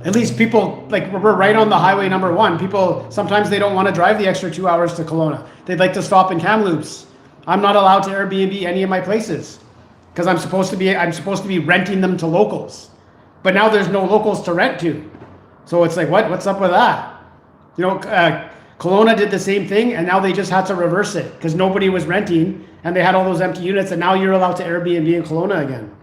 A: At least people, like we're right on the highway number 1. People, sometimes they don't want to drive the extra 2 hours to Kelowna. They'd like to stop in Kamloops. I'm not allowed to Airbnb any of my places because I'm supposed to be renting them to locals. But now there's no locals to rent to. So it's like, what's up with that? You know, Kelowna did the same thing and now they just had to reverse it because nobody was renting and they had all those empty units and now you're allowed to Airbnb in Kelowna again.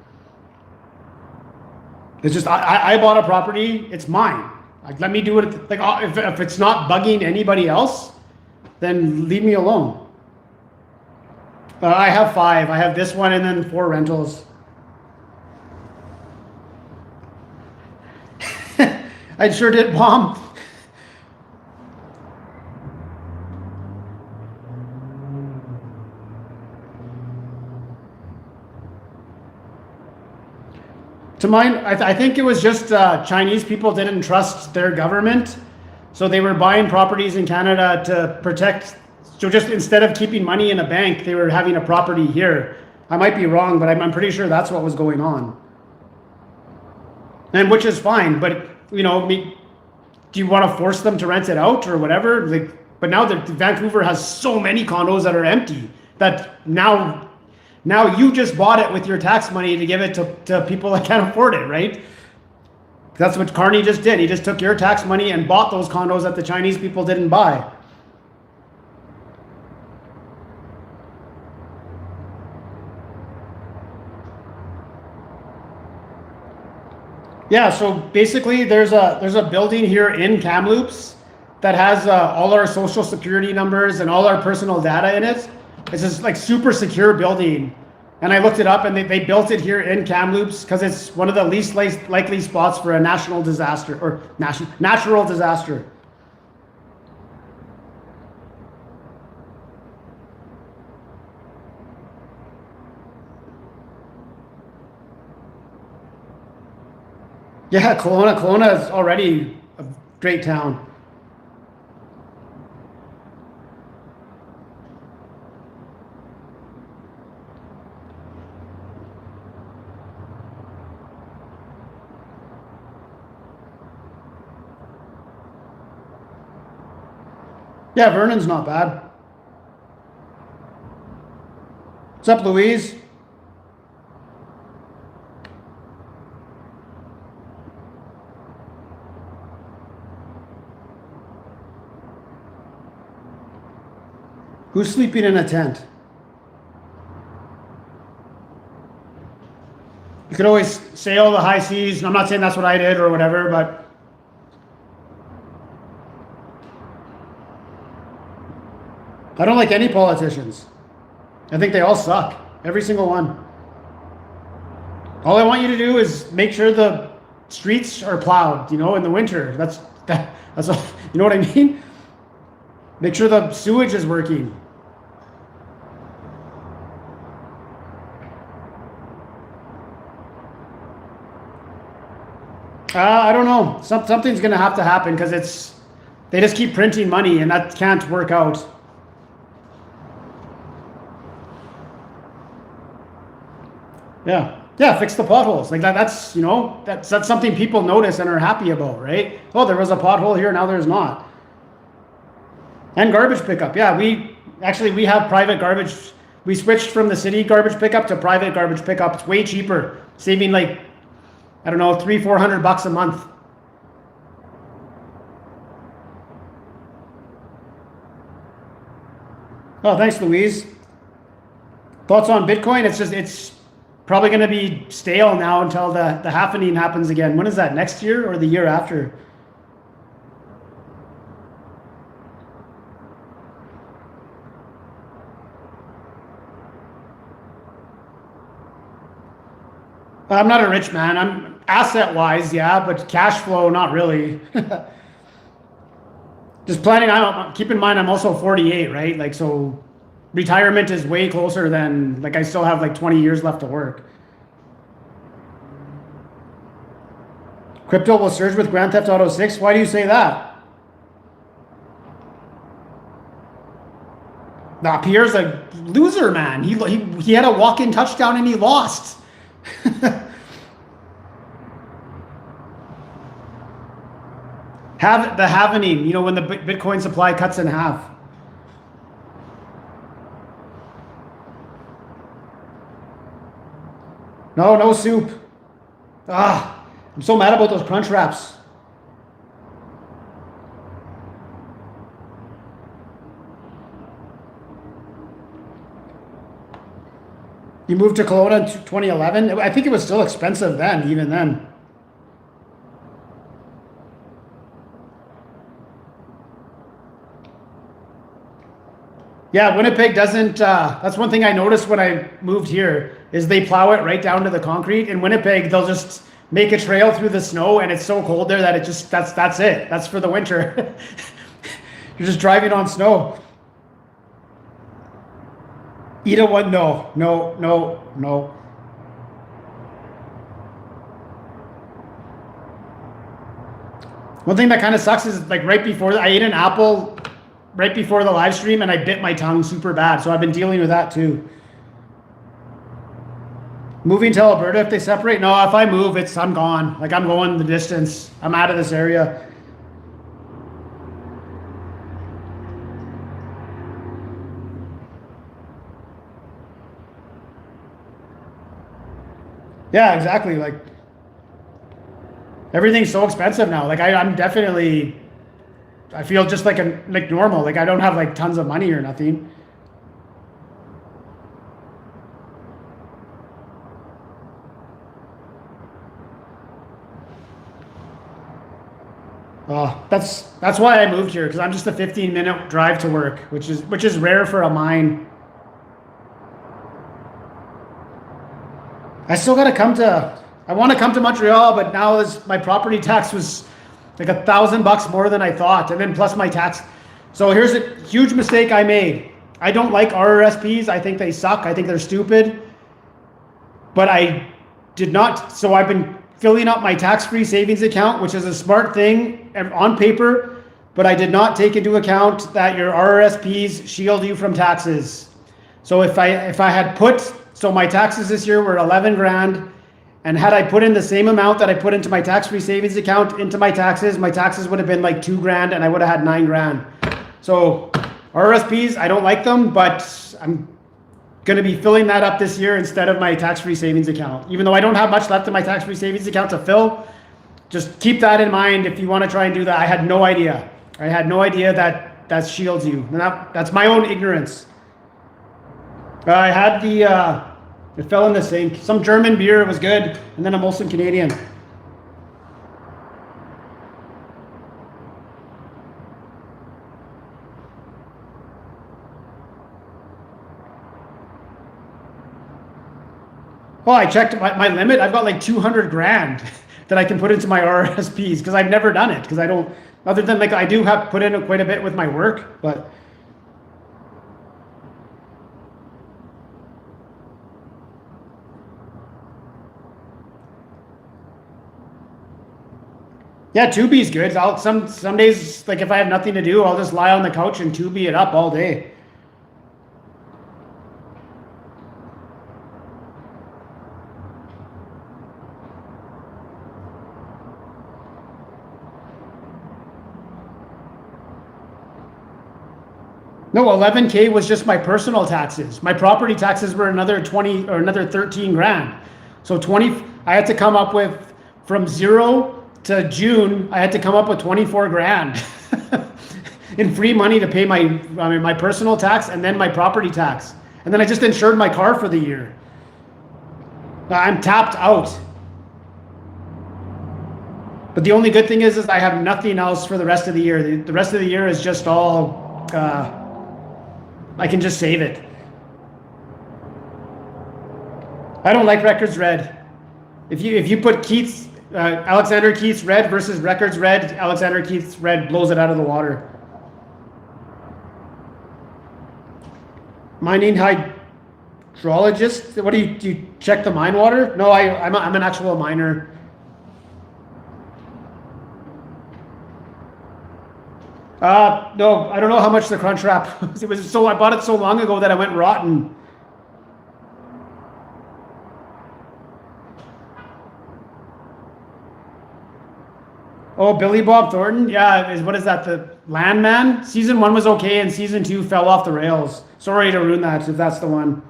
A: It's just, I bought a property, it's mine. Like, let me do it. Like, if it's not bugging anybody else, then leave me alone. I have 5. I have this one and then 4 rentals. I sure did, Mom. To mine, I think it was just Chinese people didn't trust their government. So they were buying properties in Canada to protect. So just instead of keeping money in a bank, they were having a property here. I might be wrong, but I'm pretty sure that's what was going on. And which is fine, but you know, do you want to force them to rent it out or whatever? Like, but now that Vancouver has so many condos that are empty that now you just bought it with your tax money to give it to people that can't afford it, right? That's what Carney just did. He just took your tax money and bought those condos that the Chinese people didn't buy. Yeah, so basically there's a building here in Kamloops that has all our social security numbers and all our personal data in it. It's this like super secure building. And I looked it up and they built it here in Kamloops because it's one of the least likely spots for a national disaster or natural disaster. Yeah, Kelowna is already a great town. Yeah, Vernon's not bad. What's up, Louise? Who's sleeping in a tent? You could always sail the high seas. I'm not saying that's what I did or whatever, but I don't like any politicians. I think they all suck. Every single one. All I want you to do is make sure the streets are plowed, you know, in the winter. That's all, you know what I mean? Make sure the sewage is working. I don't know. Something's going to have to happen because They just keep printing money, and that can't work out. Yeah. Yeah, fix the potholes. Like that's, you know, that's something people notice and are happy about, right? Oh, there was a pothole here, now there's not. And garbage pickup. Yeah, we have private garbage. We switched from the city garbage pickup to private garbage pickup. It's way cheaper, saving like, I don't know, $300-400 a month. Oh, thanks, Louise. Thoughts on Bitcoin? It's probably going to be stale now until the halvening happens again. When is that? Next year or the year after? I'm not a rich man. I'm asset wise, yeah, but cash flow, not really. Just planning. Keep in mind, I'm also 48, right? Like, so retirement is way closer than, like, I still have like 20 years left to work. Crypto will surge with Grand Theft Auto 6. Why do you say that? Nah, Pierre's a loser, man. He had a walk-in touchdown and he lost. Have the halvening, you know, when the Bitcoin supply cuts in half. No soup. Ah, I'm so mad about those crunch wraps. You moved to Kelowna in 2011. I think it was still expensive then, even then. Yeah, Winnipeg doesn't. That's one thing I noticed when I moved here is they plow it right down to the concrete. In Winnipeg, they'll just make a trail through the snow, and it's so cold there that it just that's it. That's for the winter. You're just driving on snow. Eat a one? No. One thing that kind of sucks is like right before I ate an apple right before the live stream and I bit my tongue super bad. So I've been dealing with that too. Moving to Alberta if they separate? No, if I move, I'm gone. Like I'm going the distance. I'm out of this area. Yeah, exactly. Like everything's so expensive now. Like I'm definitely, I feel just like normal. Like I don't have like tons of money or nothing. Oh, that's why I moved here, because I'm just a 15-minute drive to work, which is rare for a mine. I still gotta I want to come to Montreal, but now my property tax was like $1,000 more than I thought, and then plus my tax. So here's a huge mistake I made. I don't like RRSPs. I think they suck. I think they're stupid. But I did not. So I've been filling up my tax-free savings account, which is a smart thing on paper, but I did not take into account that your RRSPs shield you from taxes. So if I had put, so my taxes this year were 11 grand, and had I put in the same amount that I put into my tax-free savings account into my taxes would have been like 2 grand and I would have had 9 grand. So RRSPs, I don't like them, but I'm going to be filling that up this year instead of my tax-free savings account. Even though I don't have much left in my tax-free savings account to fill, just keep that in mind if you want to try and do that. I had no idea. That shields you. And that's my own ignorance. I had it fell in the sink. Some German beer, it was good, and then a Molson Canadian. Oh, I checked my limit. I've got like 200 grand that I can put into my RRSPs because I've never done it, because I don't, other than like I do have put in quite a bit with my work, but Yeah, Tubi's good. Some days, like if I have nothing to do, I'll just lie on the couch and Tubi it up all day. No, 11K was just my personal taxes. My property taxes were another 20 or another 13 grand. So 20, I had to come up with from 0 to June, I had to come up with 24 grand in free money to pay my personal tax and then my property tax. And then I just insured my car for the year. I'm tapped out. But the only good thing is I have nothing else for the rest of the year. The rest of the year is just all, I can just save it. I don't like records red. If you put Keith's, Alexander Keith's red versus records red, Alexander Keith's red blows it out of the water. Mining hydrologist? What do you check the mine water? No, I'm an actual miner. No, I don't know how much the Crunchwrap. It was I bought it so long ago that I went rotten. Oh, Billy Bob Thornton? Yeah, what is that? The Landman? Season 1 was okay and season 2 fell off the rails. Sorry to ruin that if that's the one.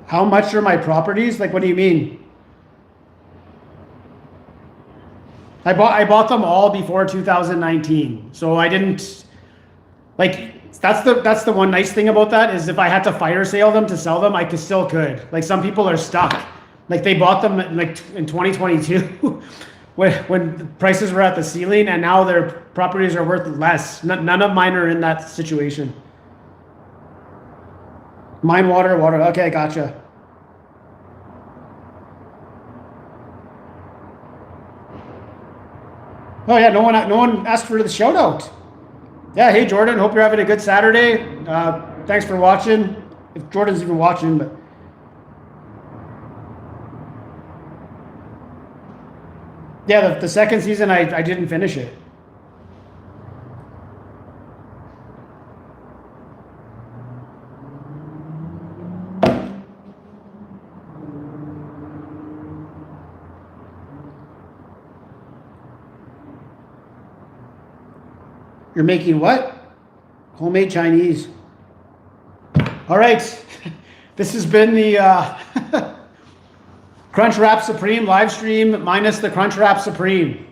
A: How much are my properties? Like, what do you mean? I bought them all before 2019. So I didn't like that's the one nice thing about that is if I had to fire sale them to sell them, I still could. Like some people are stuck. Like they bought them like in 2022 when the prices were at the ceiling and now their properties are worth less. None of mine are in that situation. Mine water. Okay, gotcha. Oh yeah, no one asked for the shout out. Yeah, hey Jordan, hope you're having a good Saturday. Thanks for watching. If Jordan's even watching, but yeah, the second season I didn't finish it. You're making what? Homemade Chinese. All right. This has been the Crunchwrap Supreme live stream minus the Crunchwrap Supreme.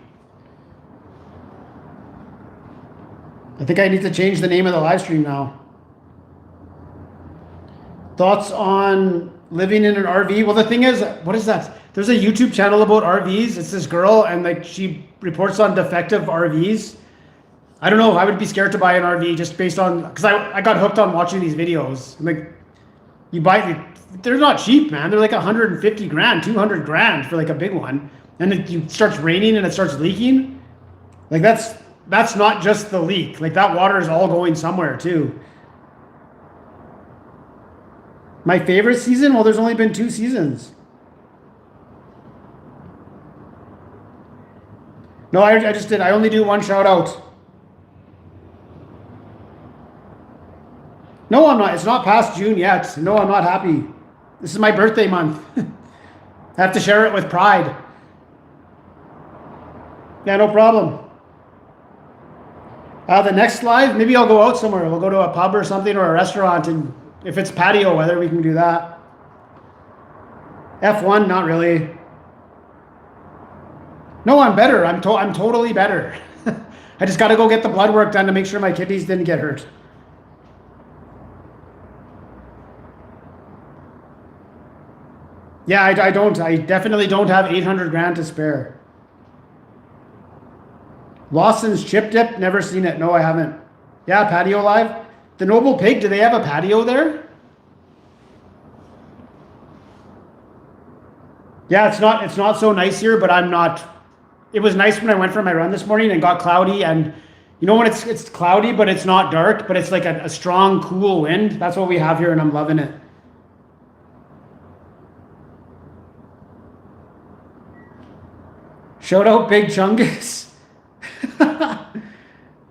A: I think I need to change the name of the live stream now. Thoughts on living in an RV? Well, the thing is, what is that? There's a YouTube channel about RVs. It's this girl and like she reports on defective RVs. I don't know. I would be scared to buy an RV just based on, because I got hooked on watching these videos. Like, they're not cheap, man. They're like 150 grand, 200 grand for like a big one. And it starts raining and it starts leaking. Like that's not just the leak. Like that water is all going somewhere too. My favorite season? Well, there's only been 2 seasons. No, I just did. I only do one shout out. No, I'm not. It's not past June yet. No, I'm not happy. This is my birthday month. I have to share it with pride. Yeah, no problem. The next live, maybe I'll go out somewhere. We'll go to a pub or something or a restaurant, and if it's patio weather, we can do that. F1, not really. No, I'm better. I'm totally better. I just got to go get the blood work done to make sure my kidneys didn't get hurt. Yeah, I definitely don't have 800 grand to spare. Lawson's Chip Dip, never seen it. No, I haven't. Yeah, patio live. The Noble Pig, do they have a patio there? Yeah, it's not so nice here, but I'm not. It was nice when I went for my run this morning and got cloudy, and you know when it's cloudy, but it's not dark, but it's like a strong, cool wind. That's what we have here, and I'm loving it. Shout out Big Chungus.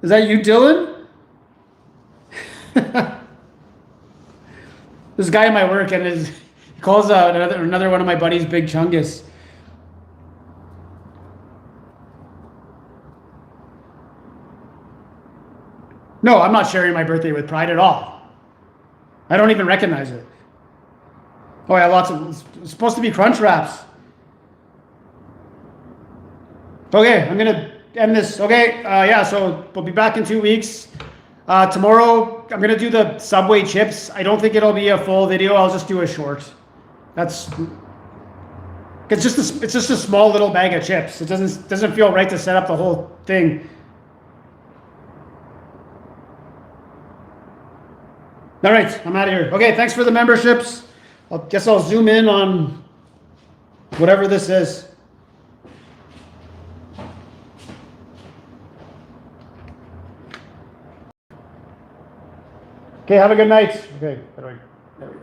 A: Is that you, Dylan? This guy in my work and he calls another one of my buddies Big Chungus. No, I'm not sharing my birthday with Pride at all. I don't even recognize it. Oh yeah, lots of, it's supposed to be crunch wraps. Okay, I'm gonna end this. Okay, yeah, so we'll be back in 2 weeks. Tomorrow, I'm gonna do the Subway chips. I don't think it'll be a full video. I'll just do a short. It's just a small little bag of chips. It doesn't feel right to set up the whole thing. All right, I'm out of here. Okay, thanks for the memberships. I guess I'll zoom in on whatever this is. Okay, have a good night. Okay, there we go.